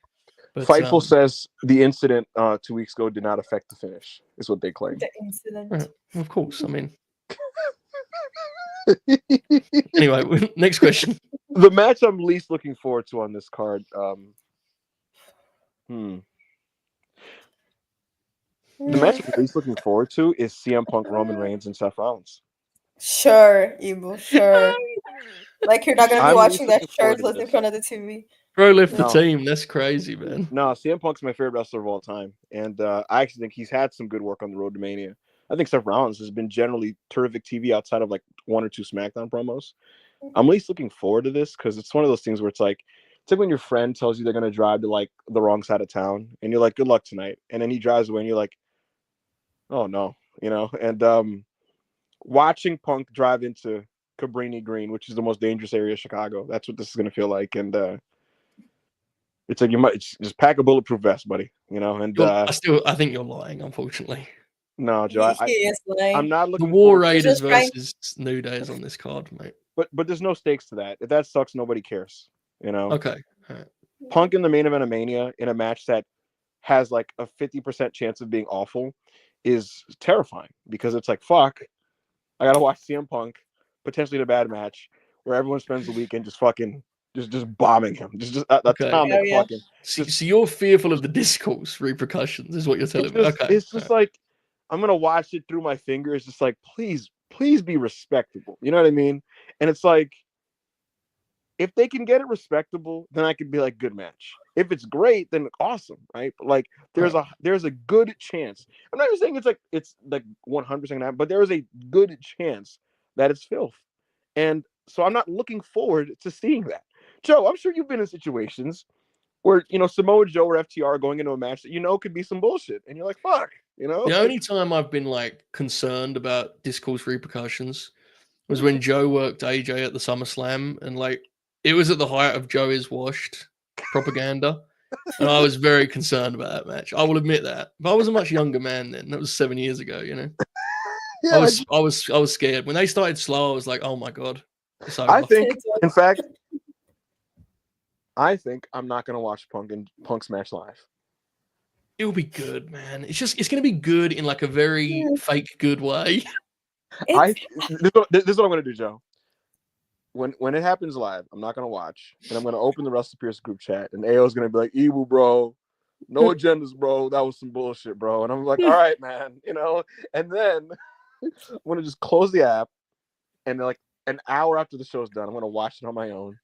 But Fightful says the incident 2 weeks ago did not affect the finish, is what they claim. The incident. right, of course. I mean, anyway, next question. The match I'm least looking forward to on this card. The match I'm least looking forward to is CM Punk, Roman Reigns, and Seth Rollins. Sure, Evil, sure. Like you're not gonna be I'm watching least that looking forward to shirtless in this. front of the TV. Bro left the No. team. That's crazy, man. No, CM Punk's my favorite wrestler of all time, and I actually think he's had some good work on the road to Mania. I think Seth Rollins has been generally terrific TV outside of like 1 or 2 SmackDown promos. I'm least looking forward to this because it's one of those things where it's like when your friend tells you they're gonna drive to like the wrong side of town, and you're like, "Good luck tonight," and then he drives away, and you're like, "Oh no," you know. And watching Punk drive into Cabrini Green, which is the most dangerous area of Chicago, that's what this is gonna feel like, and it's like you might just pack a bulletproof vest, buddy. You know, and I think you're lying, unfortunately. no, Joe, He is lying. I'm not The looking. War forward to Raiders Just trying- versus New Day is on this card, mate. But there's no stakes to that. If that sucks, nobody cares. You know. Okay. All right. Punk in the main event of Mania in a match that has like a 50% chance of being awful is terrifying because it's like, fuck, I gotta watch CM Punk potentially in a bad match where everyone spends the weekend just fucking just bombing him, just Okay. atomic Yeah. fucking. So you're fearful of the discourse repercussions, is what you're telling me. Okay. It's just like I'm gonna watch it through my fingers, just like please be respectable. You know what I mean? And it's like, if they can get it respectable, then I could be like, good match. If it's great, then awesome, right? But like, there's a good chance. I'm not even saying it's like 100%, but there is a good chance that it's filth, and so I'm not looking forward to seeing that. Joe, I'm sure you've been in situations where Samoa Joe or FTR are going into a match that could be some bullshit, and you're like, fuck, The only time I've been like concerned about discourse repercussions was when Joe worked AJ at the SummerSlam, and like it was at the height of Joe is washed propaganda, and I was very concerned about that match. I will admit that, but I was a much younger man then. That was 7 years ago. Yeah, I was scared when they started slow. I was like, oh my god, it's over. I think, in fact, I'm not gonna watch Punk's match live. It'll be good, man. It's gonna be good in like a very fake good way. This is what I'm gonna do, Joe. When it happens live, I'm not gonna watch, and I'm gonna open the WrestlePurists group chat, and AO's gonna be like, "Evil, bro, no agendas, bro. That was some bullshit, bro." And I'm like, "All right, man," And then I'm gonna just close the app, and like an hour after the show's done, I'm gonna watch it on my own,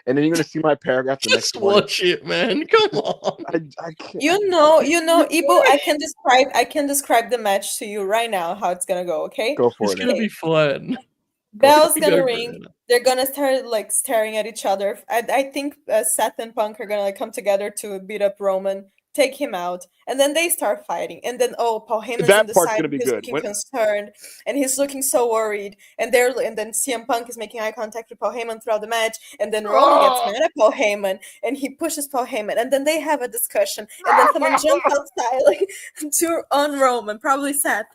and then you're gonna see my paragraph the next Just morning. watch it, man. Come on. I can't. Ibu, I can describe the match to you right now how it's gonna go. Okay, Go for It's it. gonna be fun. bell's Go gonna for ring. it. They're gonna start like staring at each other. I think Seth and Punk are gonna like come together to beat up Roman, take him out, and then they start fighting. And then Paul Heyman's That on the part's side, gonna be he's good. looking concerned, and he's looking so worried. And then CM Punk is making eye contact with Paul Heyman throughout the match, and then Roman gets mad at Paul Heyman, and he pushes Paul Heyman, and then they have a discussion, and then someone jumps outside on Roman, probably Seth.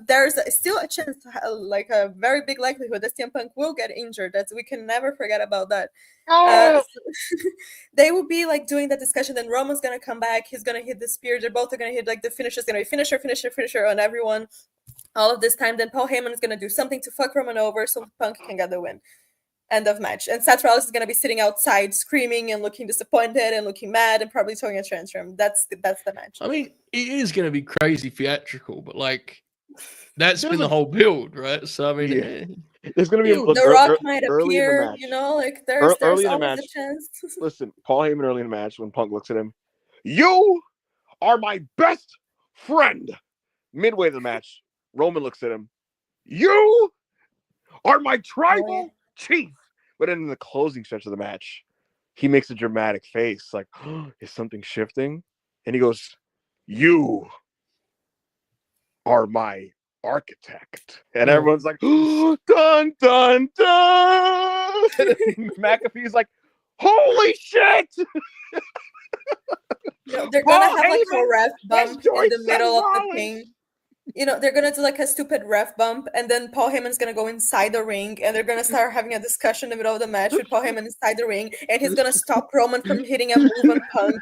There's still a chance, like a very big likelihood that CM Punk will get injured. That we can never forget about that. They will be like doing that discussion. Then Roman's gonna come back. He's gonna hit the spear. They're both gonna hit like the finisher's gonna be finisher on everyone. All of this time, then Paul Heyman is gonna do something to fuck Roman over so Punk can get the win. End of match. And Seth Rollins is gonna be sitting outside screaming and looking disappointed and looking mad and probably throwing a tantrum. That's the match. I mean, it is gonna be crazy theatrical, but like that's been the whole build, right? So I mean, there's gonna be The Rock might early in the appear, match. like there's early in the always match. a chance. Listen, Paul Heyman early in the match when Punk looks at him, "You are my best friend." Midway of the match, Roman looks at him, "You are my tribal chief." But then in the closing stretch of the match, he makes a dramatic face, like, "Is something shifting?" And he goes, "You are my architect." And everyone's like, "Dun dun dun." And McAfee's like, "Holy shit!" They're gonna have like a Heyman ref bump in the Joyce middle of the Rollins. thing. they're gonna do like a stupid ref bump, and then Paul Heyman's gonna go inside the ring, and they're gonna start having a discussion in the middle of the match with Paul Heyman inside the ring, and he's gonna stop Roman from hitting a move on Punk.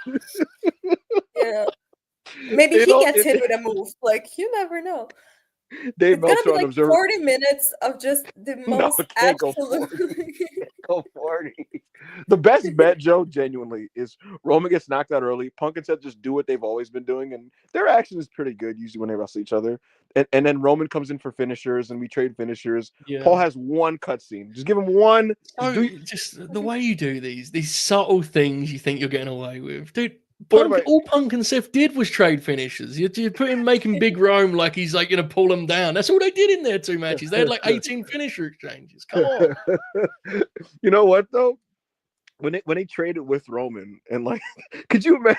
Maybe You he know, gets hit with a move. Like, you never know. Dave It's gonna Meltzer be on like Observer. 40 minutes of just the No, most it can't go absolute. 40. Go 40. The best bet, Joe, genuinely, is Roman gets knocked out early. Punk and Seth just do what they've always been doing, and their action is pretty good usually when they wrestle each other. And then Roman comes in for finishers, and we trade finishers. Yeah. Paul has one cutscene. Just give him one. Just the way you do these subtle things you think you're getting away with, dude. What about- All Punk and Seth did was trade finishes. You put him making Big Rome like he's like gonna pull them down. That's all they did in their 2 matches. They had like 18 finisher exchanges. Come on. You know what though? When they traded with Roman and like, could you imagine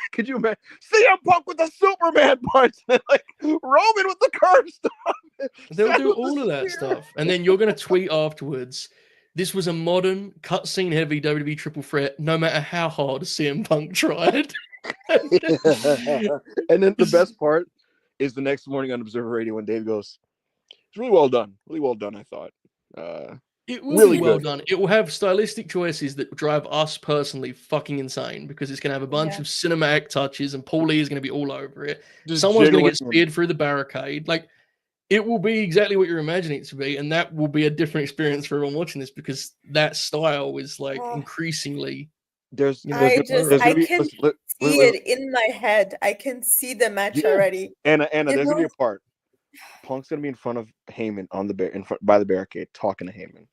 CM Punk with the Superman punch and like Roman with the curve stuff? They'll do all of that stuff, and then you're gonna tweet afterwards. This was a modern cutscene heavy WWE triple threat. No matter how hard CM Punk tried. And then the best part is the next morning on Observer Radio when Dave goes, "It's really well done, I thought." It will really be well good. done. It will have stylistic choices that drive us personally fucking insane because it's going to have a bunch of cinematic touches and Paul Lee is going to be all over it. Just Someone's going to get genuine- speared through the barricade. Like, it will be exactly what you're imagining it to be, and that will be a different experience for everyone watching this because that style is like increasingly. I can see it in my head. I can see the match already. Anna, there's gonna be a part. Punk's gonna be in front of Heyman on the by the barricade, talking to Heyman.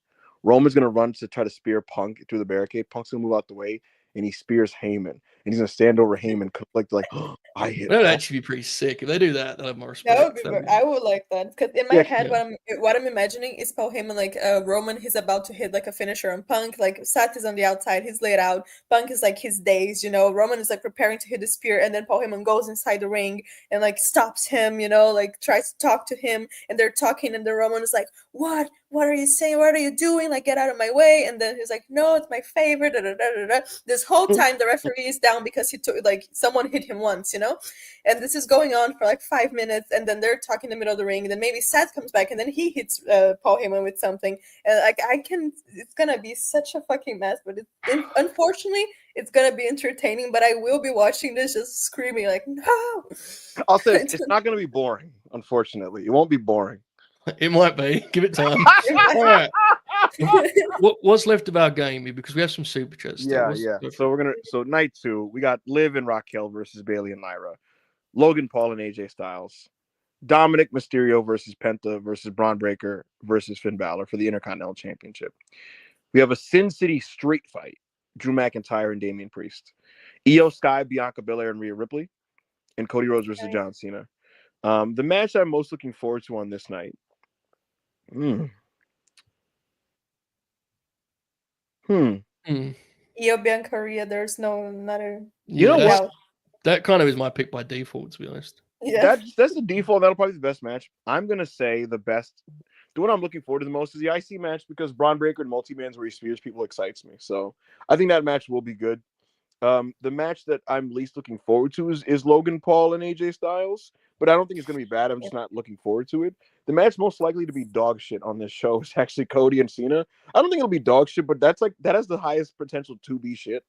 Roman's gonna run to try to spear Punk through the barricade. Punk's gonna move out the way, and he spears Heyman, and he's gonna stand over Heyman, like, oh, I hit. That would actually be pretty sick if they do that. They'll have more respect. I would like that because in my head, what I'm imagining is Paul Heyman like Roman. He's about to hit like a finisher on Punk. Like Seth is on the outside, he's laid out. Punk is like his days, Roman is like preparing to hit the spear, and then Paul Heyman goes inside the ring and like stops him, like tries to talk to him, and they're talking, and the Roman is like, "What? What are you saying? What are you doing? Like, get out of my way!" And then he's like, "No, it's my favorite." Da, da, da, da, da. This whole time, the referee is down because he took like someone hit him once, and this is going on for like 5 minutes, and then they're talking in the middle of the ring, and then maybe Seth comes back, and then he hits Paul Heyman with something, and like it's gonna be such a fucking mess, but unfortunately, it's gonna be entertaining. But I will be watching this just screaming like, "No!" I'll say it's not gonna be boring. Unfortunately, it won't be boring. It might be. Give it time. All right. What's left of our game? Because we have some super chats. Yeah. So night 2, we got Liv and Raquel versus Bayley and Lyra, Logan Paul and AJ Styles, Dominic Mysterio versus Penta versus Braun Breaker versus Finn Balor for the Intercontinental Championship. We have a Sin City street fight: Drew McIntyre and Damian Priest, Io Sky, Bianca Belair and Rhea Ripley, and Cody Rhodes versus John Cena. The match I'm most looking forward to on this night. Io Bianca Rhea, there's no another. That kind of is my pick by default, to be honest. Yeah, that's the default. That'll probably be the best match. I'm gonna say the one I'm looking forward to the most is the IC match because Braun Breaker and multi-mans where he spears people excites me. So I think that match will be good. The match that I'm least looking forward to is Logan Paul and AJ Styles, but I don't think it's going to be bad. I'm just not looking forward to it. The match most likely to be dog shit on this show is actually Cody and Cena. I don't think it'll be dog shit, but that has the highest potential to be shit.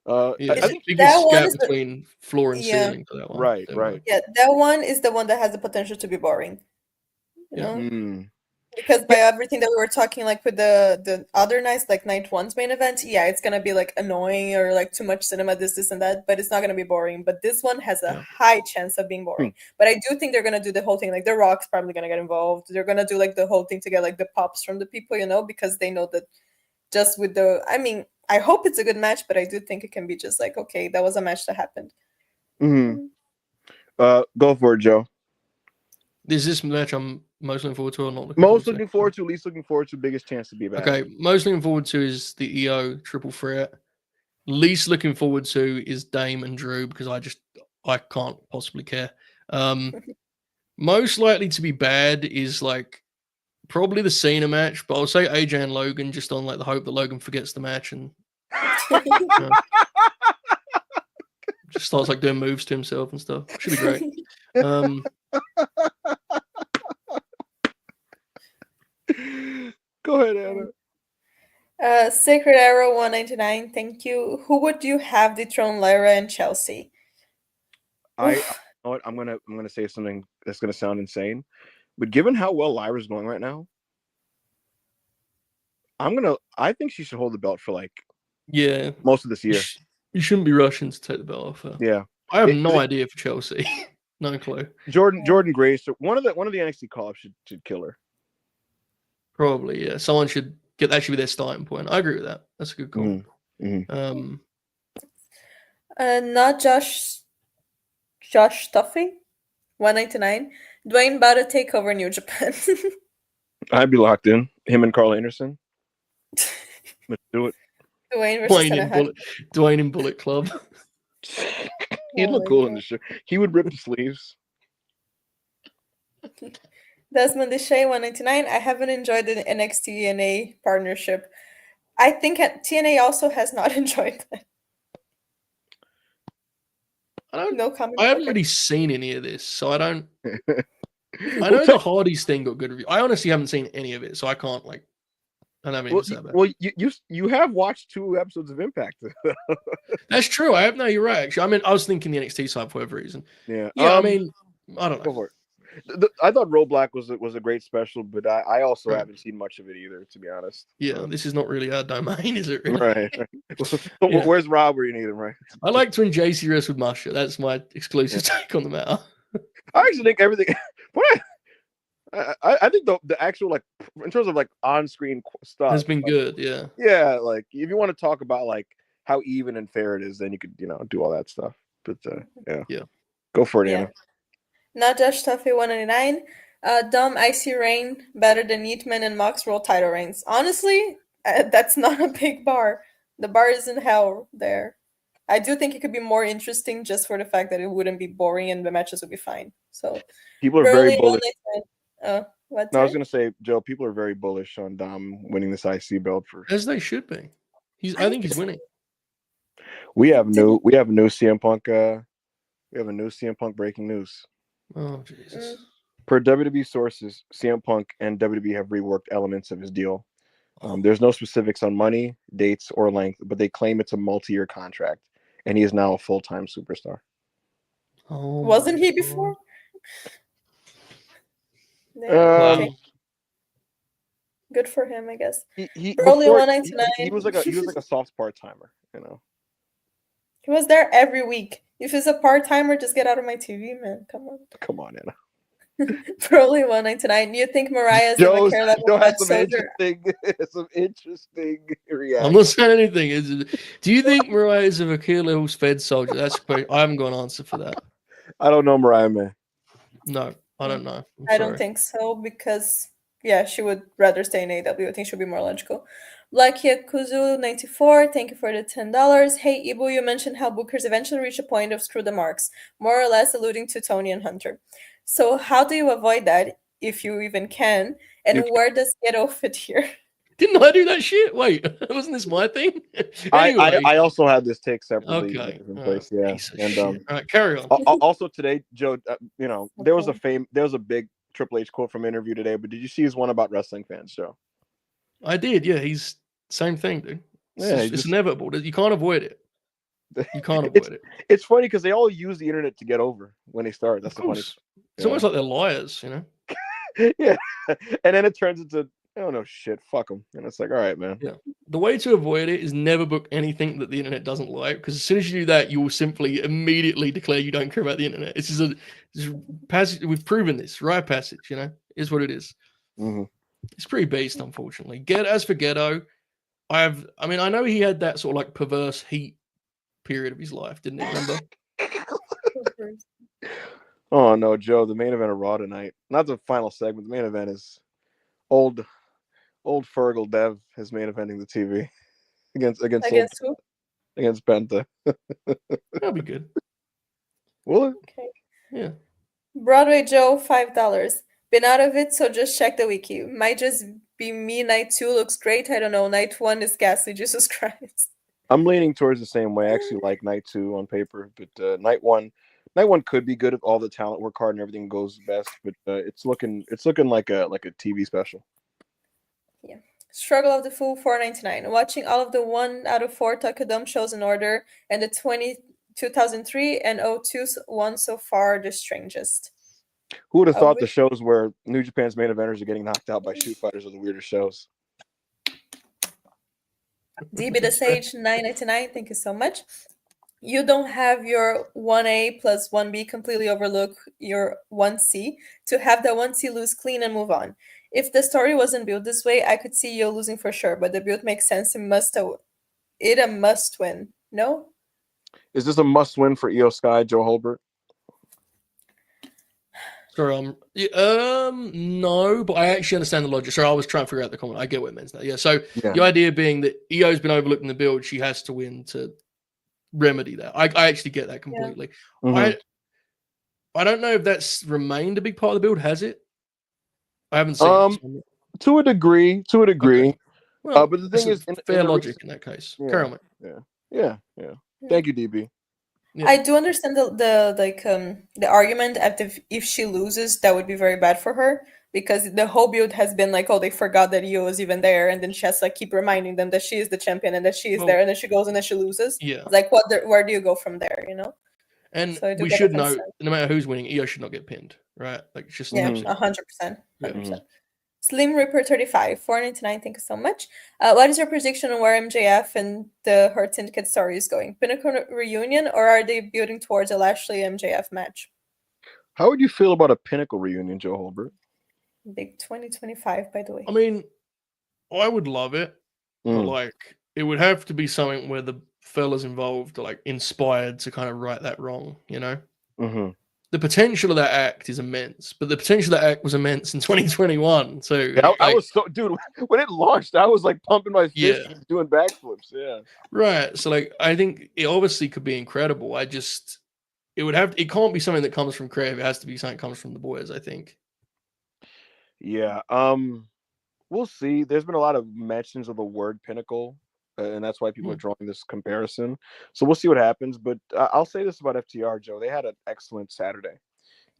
I think the biggest gap between floor and ceiling for that one. Right. Yeah, that one is the one that has the potential to be boring. You know? Because by everything that we were talking, like with the other nights, like night 1's main event, it's gonna be like annoying or like too much cinema, this and that, but it's not gonna be boring. But this one has a high chance of being boring. But I do think they're gonna do the whole thing. Like The Rock's probably gonna get involved. They're gonna do like the whole thing to get like the pops from the people, because they know that just with I hope it's a good match, but I do think it can be just like, okay, that was a match that happened. Go for it, Joe. Is this match I'm most looking forward to or not? Least looking forward to, biggest chance to be bad. Okay, most looking forward to is the EO triple threat. Least looking forward to is Dame and Drew because I can't possibly care. Most likely to be bad is like probably the Cena match, but I'll say AJ and Logan just on like the hope that Logan forgets the match and just starts like doing moves to himself and stuff. Should be great. Go ahead, Anna. Sacred Arrow 199. Thank you. Who would you have dethrone Lyra and Chelsea? You know what? I'm gonna say something that's gonna sound insane, but given how well Lyra's going right now, I think she should hold the belt for like most of this year. You shouldn't be rushing to take the belt off her. Yeah, I have no idea for Chelsea. No clue. Jordan Grace, one of the NXT call-ups should kill her. Probably, yeah. Someone should get that. Should be their starting point. I agree with that. That's a good call. Not Josh Stuffy, 199. Dwayne about to take over New Japan. I'd be locked in. Him and Carl Anderson. Let's do it. Dwayne in Bullet Club. He'd look cool in the shirt. He would rip the sleeves. Desmond Deshay, 199. I haven't enjoyed the NXT TNA partnership. I think TNA also has not enjoyed that. No comment. I haven't really seen any of this, so I don't. I know the Hardys thing got good review. I honestly haven't seen any of it, so I can't I don't have anything to say about it. Well, you have watched 2 episodes of Impact. That's true. You're right. Actually, I mean, I was thinking the NXT side for whatever reason. Yeah. I mean, I don't know. Go for it. I thought Road Black was a great special, but I also haven't seen much of it either, to be honest. Yeah, this is not really our domain, is it? Really? Right. Where's Rob where you need him, right? I liked when JC wrestled Masha. That's my exclusive take on the matter. I actually think everything. I think the actual in terms of on-screen stuff has been good. Yeah. Yeah, if you want to talk about how even and fair it is, then you could do all that stuff. But yeah. Go for it, Anna. Not Josh Tuffy, 199. Dom Icy Rain better than Yeatman and Mox World title reigns. Honestly, that's not a big bar. The bar is in hell there. I do think it could be more interesting just for the fact that it wouldn't be boring and the matches would be fine. So people are very bullish. I was gonna say, Joe, people are very bullish on Dom winning this IC belt as they should be. I think he's winning. We have new CM Punk. We have a new CM Punk breaking news. Oh Jesus! Per WWE sources, CM Punk and WWE have reworked elements of his deal. There's no specifics on money, dates, or length, but they claim it's a multi-year contract, and he is now a full-time superstar. Oh, wasn't he before? Good for him, I guess. He was like a soft part-timer, He was there every week. If he's a part-timer, just get out of my TV, man. Come on, Anna. Broly 199. You think Mariah's Joe has some interesting reaction. I'm not saying anything. Do you think Mariah is a Vakir Levels fed soldier? That's great. I haven't got an answer for that. I don't know Mariah, man. No, I don't know. I don't think so because she would rather stay in AEW. I think she'll be more logical. Black Yakuzu 94, thank you for the $10. Hey Ibu, you mentioned how bookers eventually reach a point of screw the marks, more or less alluding to Tony and Hunter. So how do you avoid that, if you even can? And where does Ghetto fit here? Didn't I do that shit? Wait, wasn't this my thing? Anyway. I also had this take separately in a different place. Yeah, and all right, carry on. Also today, Joe, there was a big Triple H quote from an interview today, but did you see his one about wrestling fans, Joe? I did. Yeah, he's same thing, dude. It's inevitable. You can't avoid it. You can't avoid it. It's funny because they all use the internet to get over when they start. That's the funny. It's almost like they're liars, Yeah, and then it turns into shit. Fuck them, and it's like, all right, man. Yeah, the way to avoid it is never book anything that the internet doesn't like, because as soon as you do that, you will simply immediately declare you don't care about the internet. It's just a passage. We've proven this. Rite of passage, is what it is. Mm-hmm. It's pretty based, unfortunately. As for Ghetto, I know he had that sort of perverse heat period of his life, didn't he? Remember? Oh no, Joe! The main event of Raw tonight, not the final segment. The main event is old Fergal Dev is main eventing the TV against who? Against Penta. That'll be good. Will it? Okay. Yeah. Broadway Joe, $5. Been out of it, so just check the wiki. Might just be me. Night 2 looks great. I don't know. Night 1 is ghastly. Jesus Christ. I'm leaning towards the same way. I actually like Night 2 on paper, but Night 1 could be good if all the talent work hard and everything goes best. But it's looking like a TV special. Yeah. Struggle of the Fool, $4.99. Watching all of the 1 out of 4 Tokyo Dome shows in order, and the 2003 and 02 one so far the strangest. Who would have thought the Which shows where New Japan's main eventers are getting knocked out by shoot fighters are the weirdest shows? DB the Sage, $9.99. Thank you so much. You don't have your 1A plus 1B completely overlook your 1C to have that 1C lose clean and move on. If the story wasn't built this way, I could see Yo losing for sure, but the build makes sense. It a must win. No? Is this a must win for Io Sky, Joe Holbert? Sorry, no, but I actually understand the logic. Sorry, I was trying to figure out the comment. I get what it means now. Yeah, so the idea being that Io's been overlooked in the build, she has to win to remedy that. I actually get that completely. Yeah. Mm-hmm. I don't know if that's remained a big part of the build. Has it? I haven't seen it. To a degree. Okay. Well, but the thing is, fair logic in that case. Carol, yeah. Thank you, DB. Yeah. I do understand the argument if she loses, that would be very bad for her, because the whole build has been like, oh, they forgot that Io was even there, and then she has to like keep reminding them that she is the champion and that she is there, and then she goes and then she loses. Yeah, like where do you go from there? You know. And so we should know, no matter who's winning, Io should not get pinned, right? Like it's just 100%. Slim Ripper 35, $4.99. Thank you so much. What is your prediction on where MJF and the Hurt Syndicate story is going? Pinnacle reunion, or are they building towards a Lashley MJF match? How would you feel about a Pinnacle reunion, Joe Holbert? Big 2025, by the way. I mean, I would love it, but like it would have to be something where the fellas involved are like inspired to kind of right that wrong, you know? Mm-hmm. The potential of that act is immense, but the potential of that act was immense in 2021. So yeah, I was so, dude, when it launched, I was like pumping my fist and doing backflips. Yeah. Right. So like, I think it obviously could be incredible. It can't be something that comes from creative. It has to be something that comes from the boys, I think. Yeah. We'll see. There's been a lot of mentions of the word Pinnacle, and that's why people are drawing this comparison. So we'll see what happens. But I'll say this about FTR, Joe. They had an excellent Saturday.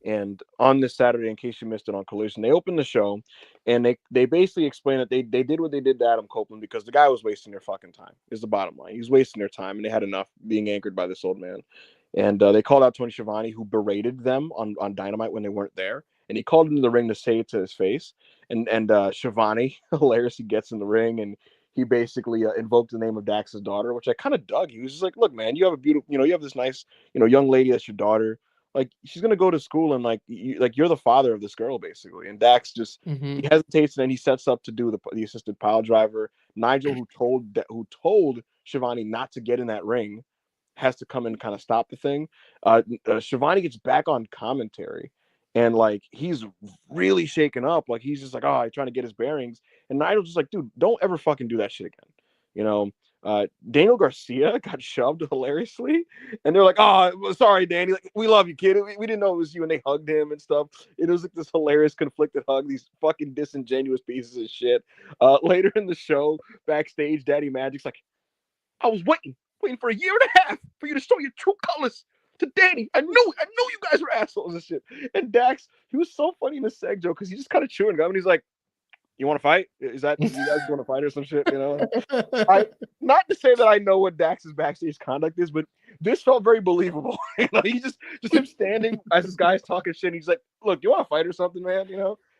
And on this Saturday, in case you missed it on Collision, they opened the show, and they basically explained that they did what they did to Adam Copeland because the guy was wasting their fucking time, is the bottom line. He was wasting their time, and they had enough being anchored by this old man. And they called out Tony Schiavone, who berated them on Dynamite when they weren't there. And he called him to the ring to say it to his face. And Schiavone hilariously gets in the ring, and he basically invoked the name of Dax's daughter, which I kind of dug. He was just like, look, man, you have a beautiful, you have this nice, young lady that's your daughter. Like, she's gonna go to school, and you're the father of this girl, basically. And Dax just he hesitates, and then he sets up to do the assisted pile driver. Nigel, who told Schiavone not to get in that ring, has to come and kind of stop the thing. Schiavone gets back on commentary, and like he's really shaken up. Like he's just like, oh, he's trying to get his bearings. And Nigel's just like, dude, don't ever fucking do that shit again. Daniel Garcia got shoved hilariously, and they're like, oh, sorry, Danny, like, we love you, kid. We didn't know it was you. And they hugged him and stuff. It was like this hilarious conflicted hug, these fucking disingenuous pieces of shit. Later in the show, backstage, Daddy Magic's like, I was waiting for a year and a half for you to show your true colors to Danny. I knew you guys were assholes and shit. And Dax, he was so funny in the seg, Joe, because he just kind of chewing gum, and he's like, you want to fight? Is that you guys want to fight or some shit? Not to say that I know what Dax's backstage conduct is, but this felt very believable. He just him standing as this guy's talking shit. And he's like, "Look, you want to fight or something, man?"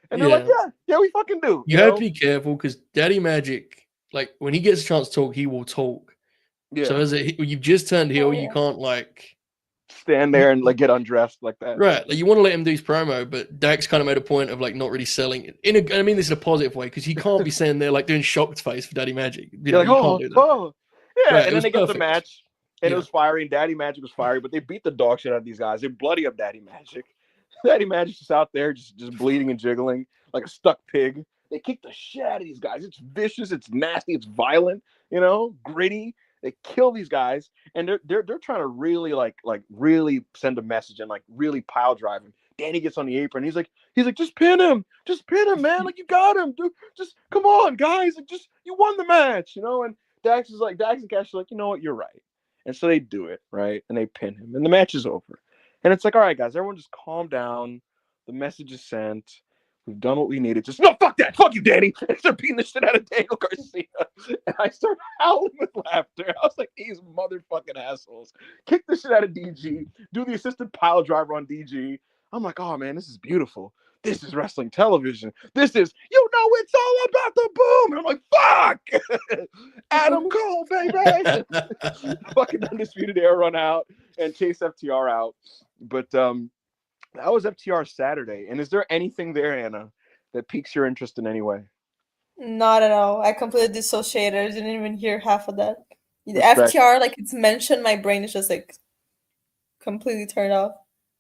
And they're like, "Yeah, we fucking do." You have to be careful because Daddy Magic, like when he gets a chance to talk, he will talk. Yeah. So you've just turned heel, you can't like stand there and like get undressed like that. Right. Like you want to let him do his promo, but Dax kind of made a point of like not really selling it. I mean this in a positive way, because he can't be standing there like doing shocked face for Daddy Magic. Yeah, like, yeah. Right, and then they get the match, and it was fiery, and Daddy Magic was fiery, but they beat the dog shit out of these guys. They bloody up Daddy Magic. Daddy Magic's just out there just bleeding and jiggling like a stuck pig. They kick the shit out of these guys. It's vicious, it's nasty, it's violent, gritty. They kill these guys, and they're trying to really really send a message and like really pile drive him. Danny gets on the apron. He's like, just pin him, man. Like you got him, dude. Just come on, guys. Like you won the match, And Dax and Cash are like, you know what, you're right. And so they do it, right? And they pin him, and the match is over. And it's like, all right, guys, everyone just calm down. The message is sent. We've done what we needed. Just no, fuck that, fuck you, Danny. And start beating the shit out of Daniel Garcia, and I start howling with laughter. I was like, these motherfucking assholes. Kick the shit out of DG. Do the assisted pile driver on DG. I'm like, oh man, this is beautiful. This is wrestling television. This is, it's all about the boom. And I'm like, fuck, Adam Cole, baby. Fucking Undisputed Era run out and chase FTR out. But that was FTR Saturday. And is there anything there, Anna, that piques your interest in any way? Not at all. I completely dissociated. I didn't even hear half of that. The Respect. FTR, like it's mentioned, my brain is just like completely turned off.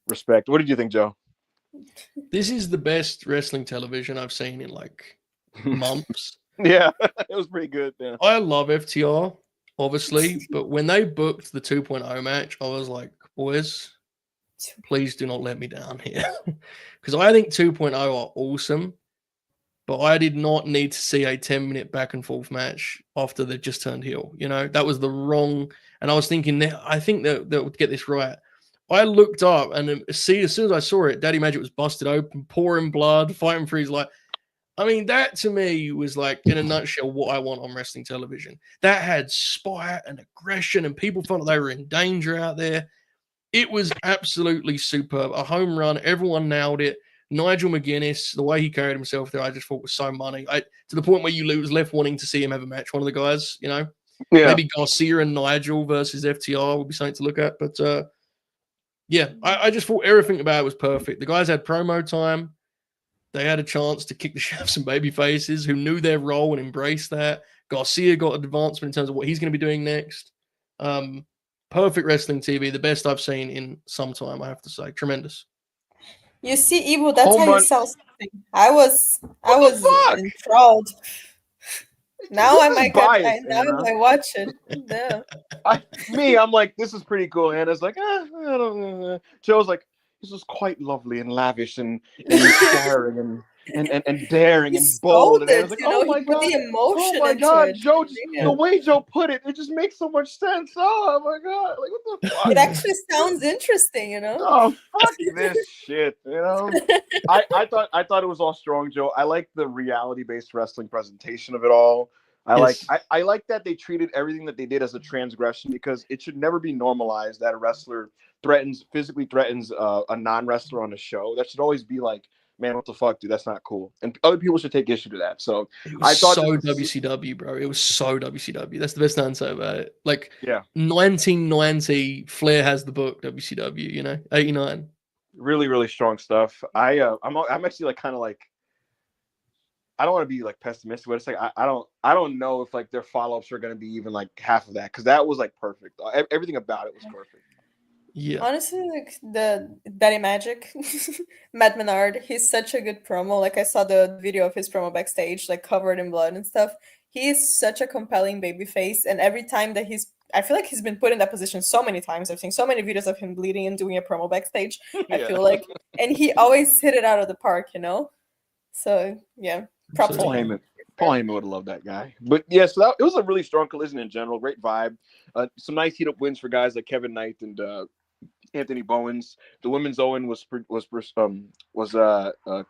Respect. What did you think, Joe? This is the best wrestling television I've seen in like months. Yeah, it was pretty good. Yeah. I love FTR, obviously, but when they booked the 2.0 match, I was like, boys, please do not let me down here. Because I think 2.0 are awesome, but I did not need to see a 10-minute back and forth match after they just turned heel. That was the wrong. And I was thinking, I think they'll get this right. I looked up and as soon as I saw it, Daddy Magic was busted open, pouring blood, fighting for his life. I mean, that to me was like, in a nutshell, what I want on wrestling television. That had spite and aggression, and people felt like they were in danger out there. It was absolutely superb. A home run. Everyone nailed it. Nigel McGuinness, the way he carried himself there, I just thought was so money. To the point where you was left wanting to see him have a match. One of the guys, Yeah. Maybe Garcia and Nigel versus FTR would be something to look at. But yeah, I just thought everything about it was perfect. The guys had promo time. They had a chance to kick the shit out of some baby faces who knew their role and embraced that. Garcia got an advancement in terms of what he's going to be doing next. Perfect wrestling TV, the best I've seen in some time, I have to say. Tremendous. You see, Evil, that's Home how you run. sell something. I was fuck? enthralled. Now This I is might biased, now I Anna. might watch it. Yeah. I'm like, this is pretty cool. Anna's like, I don't know. Joe's like, this was quite lovely and lavish and inspiring and daring He and bold. sold And Anna's it, like, oh he my put god, the emotion oh my into god, it. Joe, Yeah. the way Joe put it, it just makes so much sense. Oh my god, like what the fuck? It actually sounds interesting, Oh fuck this shit, I thought it was all strong, Joe. I like the reality-based wrestling presentation of it all. I like that they treated everything that they did as a transgression, because it should never be normalized that a wrestler physically threatens a non-wrestler on a show. That should always be like, man, what the fuck, dude? That's not cool. And other people should take issue to that. So it was I thought so WCW, bro. It was so WCW. That's the best thing to say about it. Like, yeah, 1990, Flair has the book, WCW, 89. really, really strong stuff. I'm actually like kind of like, I don't want to be like pessimistic, but it's like I don't know if like their follow-ups are going to be even like half of that, because that was like perfect. Everything about it was perfect. Yeah. Honestly, like the Daddy Magic, Matt Menard, he's such a good promo. Like I saw the video of his promo backstage, like covered in blood and stuff. He's such a compelling babyface, and every time that I feel like he's been put in that position so many times. I've seen so many videos of him bleeding and doing a promo backstage. I feel like, and he always hit it out of the park, So yeah, props to him. Paul Heyman would have loved that guy. But yeah, so it was a really strong collision in general. Great vibe. Some nice heat up wins for guys like Kevin Knight and Anthony Bowens. The women's Owen was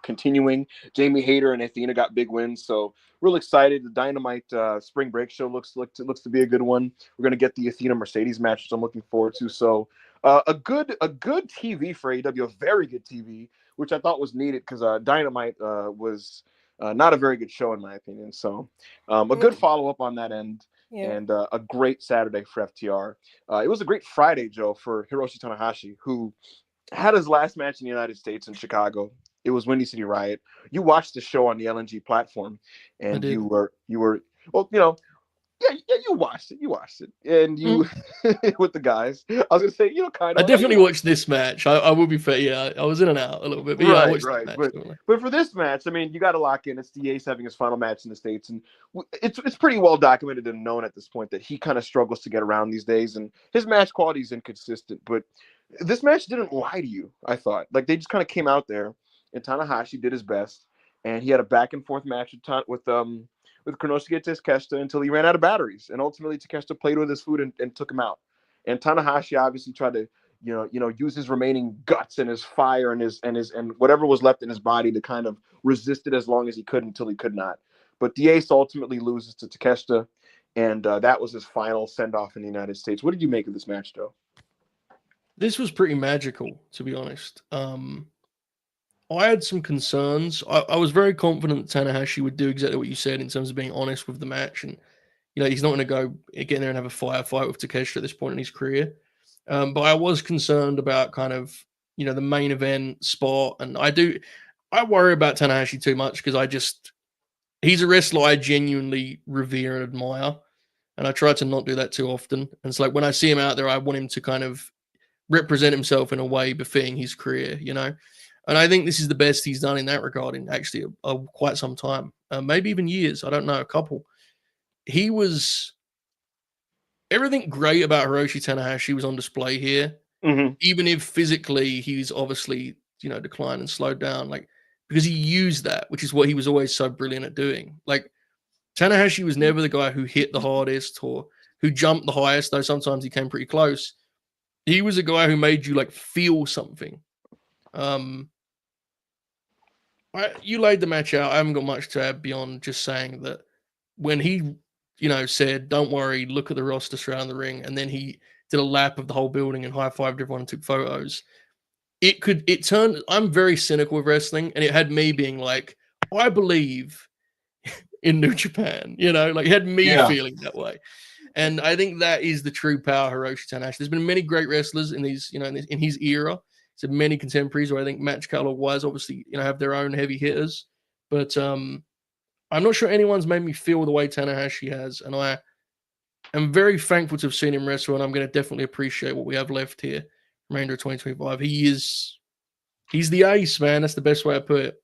continuing. Jamie Hayter and Athena got big wins, so real excited. The Dynamite Spring Break show looks to be a good one. We're gonna get the Athena Mercedes match, which I'm looking forward to. So a good TV for AEW, a very good TV, which I thought was needed, because Dynamite was not a very good show in my opinion. So a good follow up on that end. Yeah. And a great Saturday for FTR. It was a great Friday, Joe, for Hiroshi Tanahashi, who had his last match in the United States in Chicago. It was Windy City Riot. You watched the show on the LNG platform, and you were well, yeah, you watched it, and you with the guys. I was gonna say, kind of. I definitely watched this match. I will be fair. Yeah, I was in and out a little bit, but yeah, I watched the match. But for this match, I mean, you got to lock in. It's the Ace having his final match in the States, and it's pretty well documented and known at this point that he kind of struggles to get around these days, and his match quality is inconsistent. But this match didn't lie to you. I thought, like, they just kind of came out there, and Tanahashi did his best, and he had a back and forth match with Konosuke Takeshita until he ran out of batteries, and ultimately Takeshita played with his food and took him out. And Tanahashi obviously tried to use his remaining guts and his fire and whatever was left in his body to kind of resist it as long as he could until he could not. But the Ace ultimately loses to Takeshita, and that was his final send off in the United States. What did you make of this match, Joe? This was pretty magical, to be honest. I had some concerns. I was very confident that Tanahashi would do exactly what you said in terms of being honest with the match, and he's not going to go get in there and have a firefight with Takeshita at this point in his career. But I was concerned about kind of the main event spot, and I worry about Tanahashi too much because he's a wrestler I genuinely revere and admire, and I try to not do that too often. And it's like when I see him out there, I want him to kind of represent himself in a way befitting his career, And I think this is the best he's done in that regard in actually quite some time, maybe even years. I don't know, a couple. He was everything great about Hiroshi Tanahashi was on display here, even if physically he's obviously declined and slowed down, because he used that, which is what he was always so brilliant at doing. Like Tanahashi was never the guy who hit the hardest or who jumped the highest, though sometimes he came pretty close. He was a guy who made you feel something. You laid the match out. I haven't got much to add beyond just saying that when he, said, "Don't worry, look at the roster surrounding the ring," and then he did a lap of the whole building and high-fived everyone and took photos. It turned. I'm very cynical with wrestling, and it had me being like, I believe in New Japan. It had me feeling that way. And I think that is the true power of Hiroshi Tanahashi. There's been many great wrestlers in these, in his era. So many contemporaries who I think match catalog wise, obviously, have their own heavy hitters. But I'm not sure anyone's made me feel the way Tanahashi has. And I am very thankful to have seen him wrestle. And I'm going to definitely appreciate what we have left here, remainder of 2025. He's the ace, man. That's the best way I put it.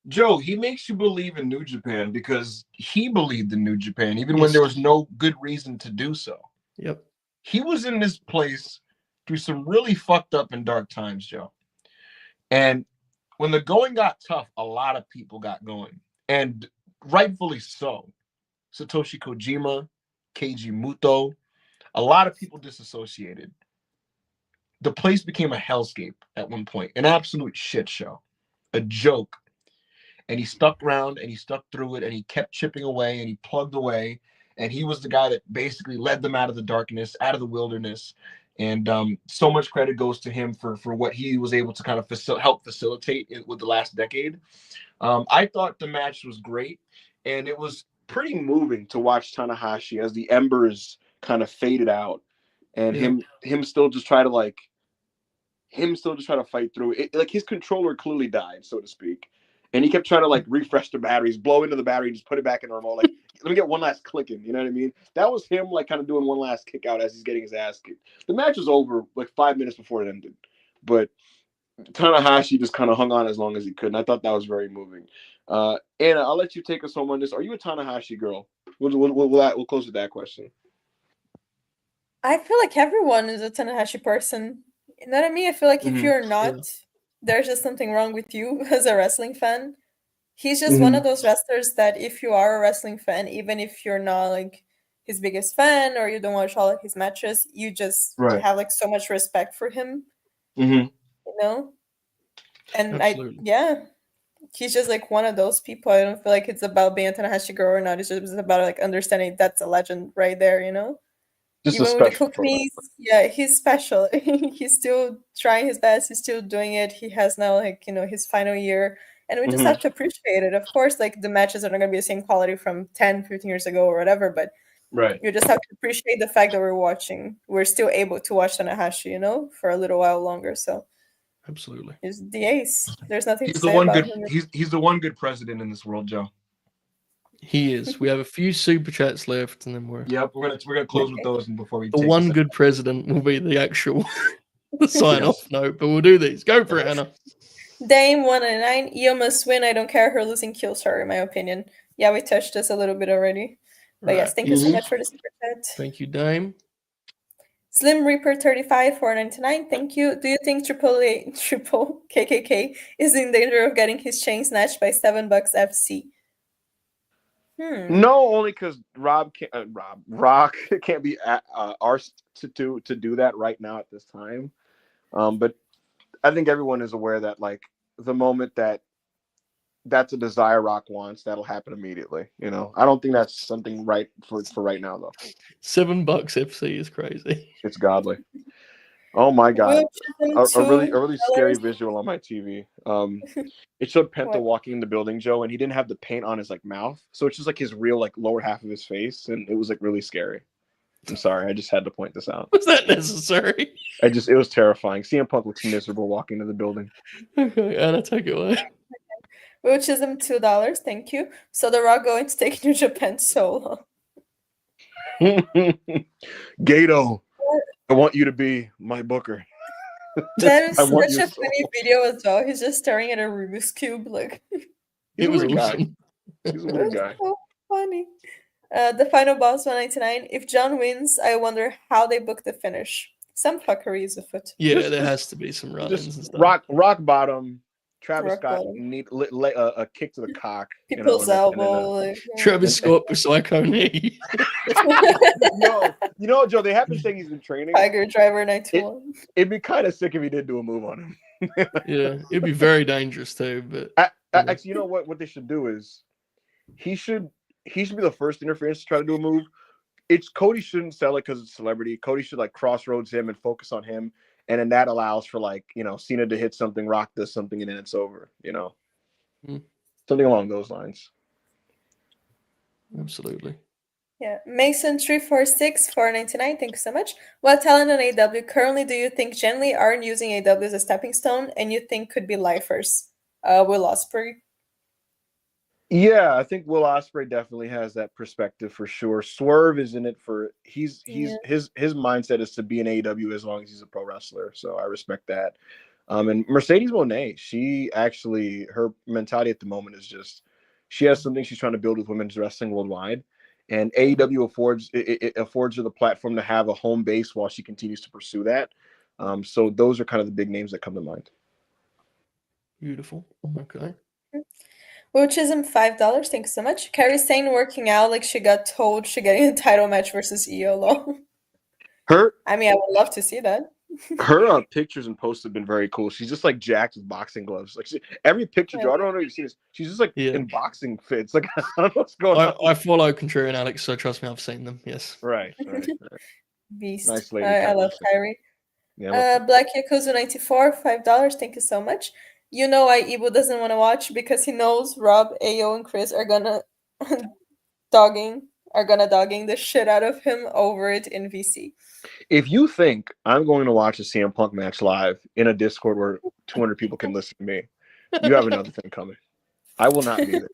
Joe, he makes you believe in New Japan because he believed in New Japan, even when there was no good reason to do so. Yep. He was in this place through some really fucked up and dark times, Joe. And when the going got tough, a lot of people got going. And rightfully so. Satoshi Kojima, Keiji Muto, a lot of people disassociated. The place became a hellscape at one point, an absolute shit show, a joke. And he stuck around and he stuck through it and he kept chipping away and he plugged away. And he was the guy that basically led them out of the darkness, out of the wilderness. And so much credit goes to him for what he was able to kind of help facilitate with the last decade. I thought the match was great. And it was pretty moving to watch Tanahashi as the embers kind of faded out. And him still just try to fight through it. Like his controller clearly died, so to speak. And he kept trying to refresh the batteries, blow into the battery, just put it back in normal. Let me get one last clicking. You know what I mean? That was him kind of doing one last kick out as he's getting his ass kicked. The match was over 5 minutes before it ended. But Tanahashi just kind of hung on as long as he could. And I thought that was very moving. Anna, I'll let you take us home on this. Are you a Tanahashi girl? We'll close with that question. I feel like everyone is a Tanahashi person. You know what I mean? I feel like if you're not, there's just something wrong with you as a wrestling fan. He's just one of those wrestlers that if you are a wrestling fan, even if you're not his biggest fan or you don't watch all of his matches, you just have so much respect for him. And Absolutely. he's just one of those people. I don't feel like it's about being a Tanahashi girl or not. It's just about understanding that's a legend right there, Just even with the cook me's, he's special. He's still trying his best. He's still doing it. He has now his final year. And we just have to appreciate it. Of course, the matches are not going to be the same quality from 10, 15 years ago or whatever, but you just have to appreciate the fact that we're still able to watch Tanahashi, for a little while longer. So absolutely. He's the ace. There's nothing he's to say about him. He's the one good president in this world, Joe. He is. We have a few super chats left, and then we're gonna close with those. And before we the one good president will be the actual sign off note, but we'll do these. Go for it, Anna. Dame 199. Io must win. I don't care. Her losing kills her, in my opinion. Yeah, we touched this a little bit already. But yes, thank you so much for the super chat. Thank you, Dame. Slim Reaper 35 499. Thank you. Do you think Triple KKK is in danger of getting his chain snatched by $7 FC? No, only because Rock can't be asked to do that right now at this time. But I think everyone is aware that like the moment that's a desire Rock wants, that'll happen immediately. You know, I don't think that's something right for right now though. $7 FC is crazy. It's godly. Oh my god, a really $2. scary visual on my TV. It showed Penta What? walking in the building, Joe, and he didn't have the paint on his like mouth, so it's just like his real like lower half of his face, and it was like really scary. I'm sorry, I just had to point this out. Was that necessary? It was terrifying. CM Punk looks miserable walking into the building. Okay, Anna, take it away. Which is $2. Thank you. So the Rock going to take New Japan solo. Gato, I want you to be my booker. That is I want such you a so- funny video as well. He's just staring at a Rubik's Cube. Like, He's It a was weird guy. awesome. He's a it weird was guy. so funny. The final boss 199. If John wins, I wonder how they book the finish. Some fuckery is afoot. Yeah, there has to be some run-ins and Just stuff. rock bottom. Travis Rock Scott bottom. need a kick to the cock. People's and then, elbow. Like, yeah. Travis Scott with Psycho knee. you know, Joe, they have been saying he's in training. Tiger Driver 91. It'd be kind of sick if he did do a move on him. Yeah, it'd be very dangerous too. But Actually, you know what they should do is he should be the first interference to try to do a move. It's Cody shouldn't sell it because it's a celebrity. Cody should like crossroads him and focus on him, and then that allows for like, you know, Cena to hit something, Rock does something, and then it's over. You know, something along those lines. absolutely. Yeah. Mason 346 499. Thank you so much. What talent on AW currently do you think generally aren't using AW as a stepping stone and you think could be lifers? Will Ospreay. Yeah, I think Will Ospreay definitely has that perspective for sure. Swerve is in it for his mindset is to be an AEW as long as he's a pro wrestler. So I respect that. And Mercedes Moné, she actually her mentality at the moment is just she has something she's trying to build with women's wrestling worldwide, and AEW affords her the platform to have a home base while she continues to pursue that. So those are kind of the big names that come to mind. Beautiful. Okay. Wochism $5. Thank you so much. Carrie Sane working out like she got told she getting a title match versus ELO. I mean, I would love to see that. Her pictures and posts have been very cool. She's just like jacked with boxing gloves. Like every picture, Joe, I don't know if you see this. She's just like in boxing fits. Like I don't know what's going on. I follow Contrarian Alex, so trust me, I've seen them. Yes. Right. Beast. Nice lady. I love Kyrie. Yeah, Black Yakuza 94, $5. Thank you so much. You know why Ibu doesn't want to watch because he knows Rob, Ayo, and Chris are gonna dogging the shit out of him over it in VC. If you think I'm going to watch a CM Punk match live in a Discord where 200 people can listen to me, you have another thing coming. I will not be there.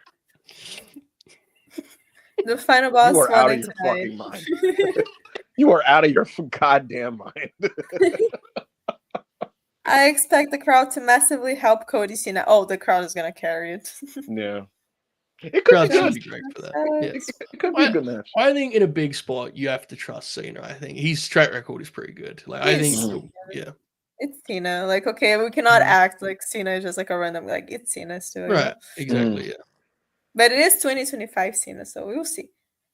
The final boss. You are out of your fucking mind. You are out of your goddamn mind. I expect the crowd to massively help Cody Cena. Oh, the crowd is gonna carry it. Yeah. It could be great for that. Yes. It could be a good match. I think in a big spot you have to trust Cena. I think his track record is pretty good. Like I think, yeah, it's Cena. Like, okay, we cannot act like Cena is just like a random. Like it's Cena still, right? Exactly, yeah. But it is 2025 Cena, so we will see.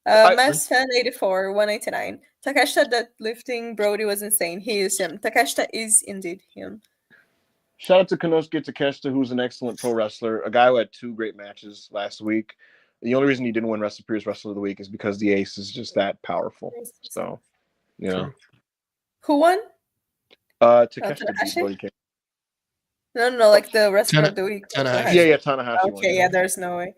Mass Fan 84 189. Takeshita deadlifting Brody was insane. He is him. Takeshita is indeed him. Shout out to Konosuke Takeshita, who's an excellent pro wrestler, a guy who had 2 great matches last week. The only reason he didn't win WrestlePurists Wrestler of the Week is because the Ace is just that powerful. So, you know. Who won? Takeshita beat Brody King. No, like the Wrestler of the Week. Tanahashi. Yeah, Tanahashi. Okay, yeah, there's no way.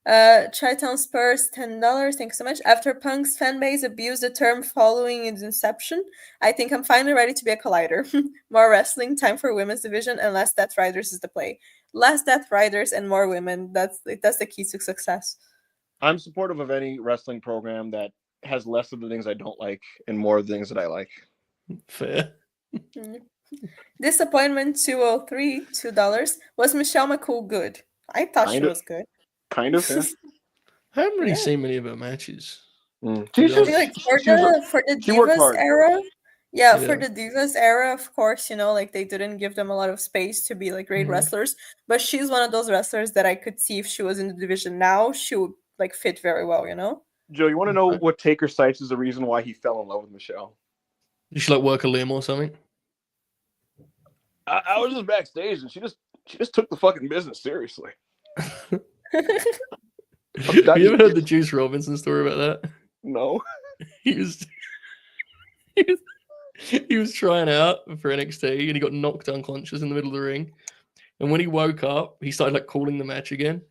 Chi-Town Spurs, $10. Thanks so much. After Punk's fan base abused the term following its inception, I think I'm finally ready to be a collider. More wrestling, time for women's division, and less Death Riders is the play. Less Death Riders and more women. That's the key to success. I'm supportive of any wrestling program that has less of the things I don't like and more of the things that I like. Fair. Disappointment 203, $2. Was Michelle McCool good? I thought she was good. Kind of, yeah. I haven't really seen many of her matches. For the Divas era, for the Divas era, of course, you know, like they didn't give them a lot of space to be like great wrestlers. But she's one of those wrestlers that I could see if she was in the division now, she would like fit very well, you know. Joe, you want to know what Taker cites as the reason why he fell in love with Michelle? Did she like work a limb or something? I was just backstage, and she just took the fucking business seriously. Have you ever heard the Juice Robinson story about that? No. He was he was trying out for NXT, and he got knocked unconscious in the middle of the ring. And when he woke up, he started like calling the match again.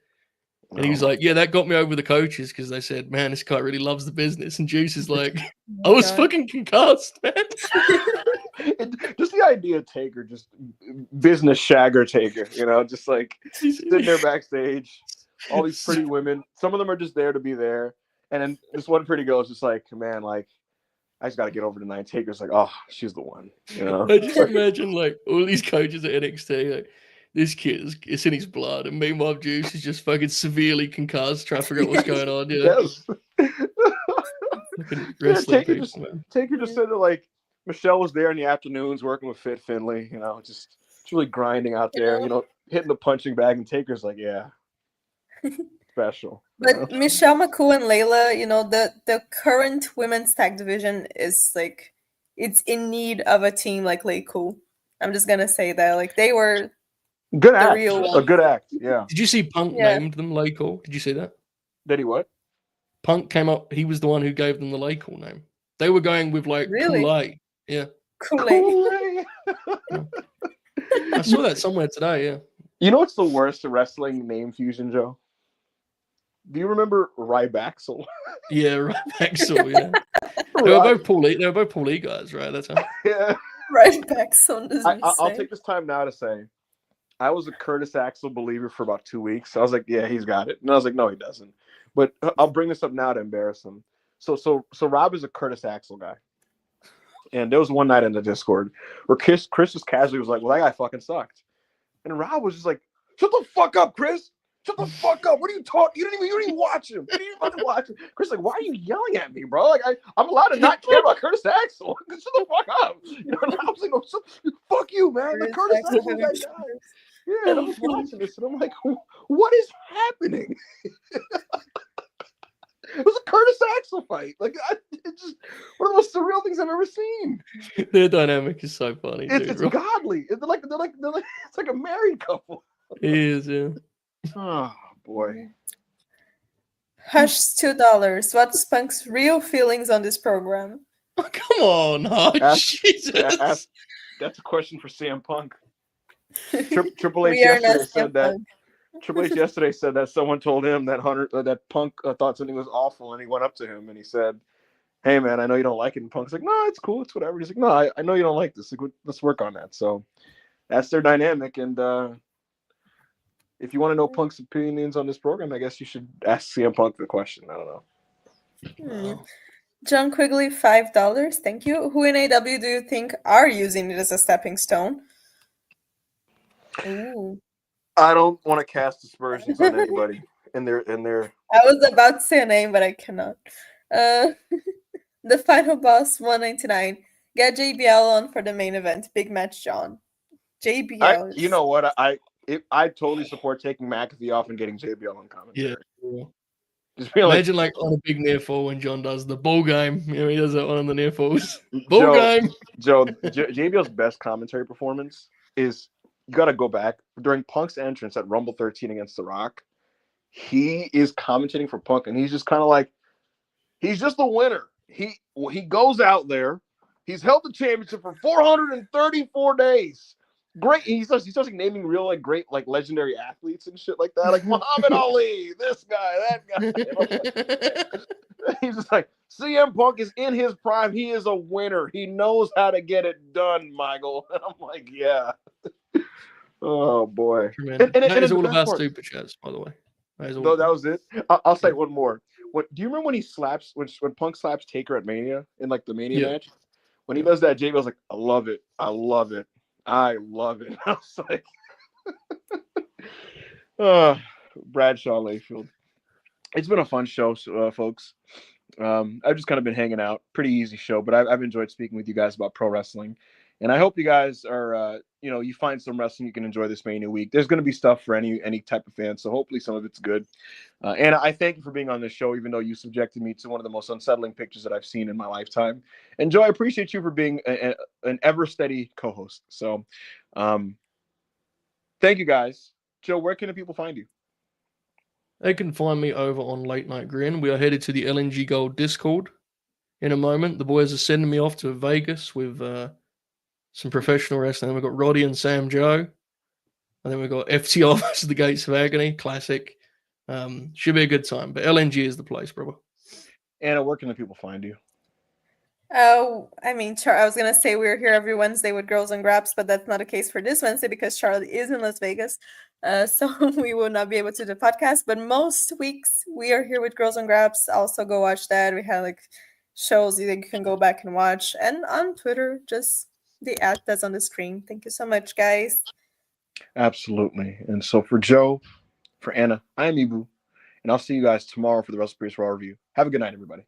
And he was like, "Yeah, that got me over the coaches because they said, man, this guy really loves the business." And Juice is like, "I was fucking concussed, man." Just the idea of Taker, just business shagger Taker, just like sitting there backstage, all these pretty women. Some of them are just there to be there, and then this one pretty girl is just like, man, like, I just got to get over tonight. Taker's like, oh, she's the one. I just imagine like all these coaches at NXT, like, this kid it's in his blood, and meanwhile Juice is just fucking severely concussed, trying to figure out what's going on. Yes. Taker just said that like Michelle was there in the afternoons working with Fit Finley, just really grinding out there, hitting the punching bag, and Taker's like, yeah, special. But Michelle McCool and Layla, the current women's tag division is like, it's in need of a team like Lay Cool. I'm just gonna say that, like, they were good act, a good act. Yeah. Did you see Punk named them Lay Cool? Did you see that? Did he what? Punk came up. He was the one who gave them the Lay Cool name. They were going with like Kool-Aid. Yeah. Kool-Aid. I saw that somewhere today. Yeah. You know what's the worst wrestling name fusion, Joe? Do you remember Rybaxel? Yeah, Rybaxel. Yeah. They were both Paul Lee guys, right? That's how. Yeah. Rybaxel. I'll take this time now to say, I was a Curtis Axel believer for about 2 weeks. I was like, yeah, he's got it, and I was like, no, he doesn't. But I'll bring this up now to embarrass him. So Rob is a Curtis Axel guy. And there was one night in the Discord where Chris just casually was like, well, that guy fucking sucked. And Rob was just like, shut the fuck up, Chris. Shut the fuck up. What are you talking? You didn't even watch him. You didn't even fucking watch him. Chris like, why are you yelling at me, bro? Like, I'm allowed to not care about Curtis Axel. Shut the fuck up. And I was like, oh, fuck you, man. The Curtis Axel guy. Yeah, and I was watching this, and I'm like, what is happening? It was a Curtis Axel fight. Like, it's just one of the most surreal things I've ever seen. Their dynamic is so funny. It's godly. They're like it's like a married couple. It is, yeah. Oh boy. Hush, $2. What's Punk's real feelings on this program? Oh, come on, Hush. Jesus. That's a question for CM Punk. Triple H yesterday said that. Triple H yesterday said that someone told him that that Punk thought something was awful, and he went up to him and he said, "Hey man, I know you don't like it." And Punk's like, "No, it's cool, it's whatever." He's like, "No, I know you don't like this. Like, let's work on that." So that's their dynamic. And if you want to know Punk's opinions on this program, I guess you should ask CM Punk the question. I don't know. John Quigley, $5. Thank you. Who in AW do you think are using it as a stepping stone? Ooh. I don't want to cast aspersions on anybody in their. I was about to say a name, but I cannot. The final boss, 199. Get JBL on for the main event. Big match, John. JBL. You know what? I totally support taking McAfee off and getting JBL on commentary. Yeah. Just imagine like on a big near fall when John does the ball game. He does that one on the near falls. Ball game. Joe, JBL's best commentary performance is, you got to go back during Punk's entrance at Rumble 13 against The Rock. He is commentating for Punk, and he's just kind of like, he's just the winner. He goes out there. He's held the championship for 434 days. Great. He starts like naming real like great like legendary athletes and shit like that, like Muhammad Ali, this guy, that guy. He's just like, CM Punk is in his prime. He is a winner. He knows how to get it done, Michael. And I'm like, yeah. Oh boy. And it's all about super chats, by the way. That was it. I'll say one more. Do you remember when he slaps when Punk slaps Taker at Mania in like the Mania match? When he does that, JBL's like, I love it. I love it. I love it. I was like, Bradshaw Layfield. It's been a fun show, folks. I've just kind of been hanging out. Pretty easy show, but I've enjoyed speaking with you guys about pro wrestling And I hope you guys are, you find some wrestling you can enjoy this Mania week. There's going to be stuff for any type of fan, so hopefully some of it's good. And I thank you for being on this show, even though you subjected me to one of the most unsettling pictures that I've seen in my lifetime. And Joe, I appreciate you for being an ever steady co-host. So, thank you guys. Joe, where can the people find you? They can find me over on Late Night Grin. We are headed to the LNG Gold Discord in a moment. The boys are sending me off to Vegas with some professional wrestling. We've got Roddy and Sam Joe. And then we've got FTR versus the Gates of Agony, classic. Should be a good time. But LNG is the place, brother. Anna, where can the people find you? Oh, I mean, I was gonna say we're here every Wednesday with Girls and Graps, but that's not the case for this Wednesday because Charlie is in Las Vegas, so we will not be able to do the podcast. But most weeks we are here with Girls and Graps. Also, go watch that. We have like shows you can go back and watch, and on Twitter, just the ad that's on the screen. Thank you so much, guys. Absolutely. And so for Joe, for Anna, I am Ibu, and I'll see you guys tomorrow for the WrestlePurists Raw review. Have a good night, everybody.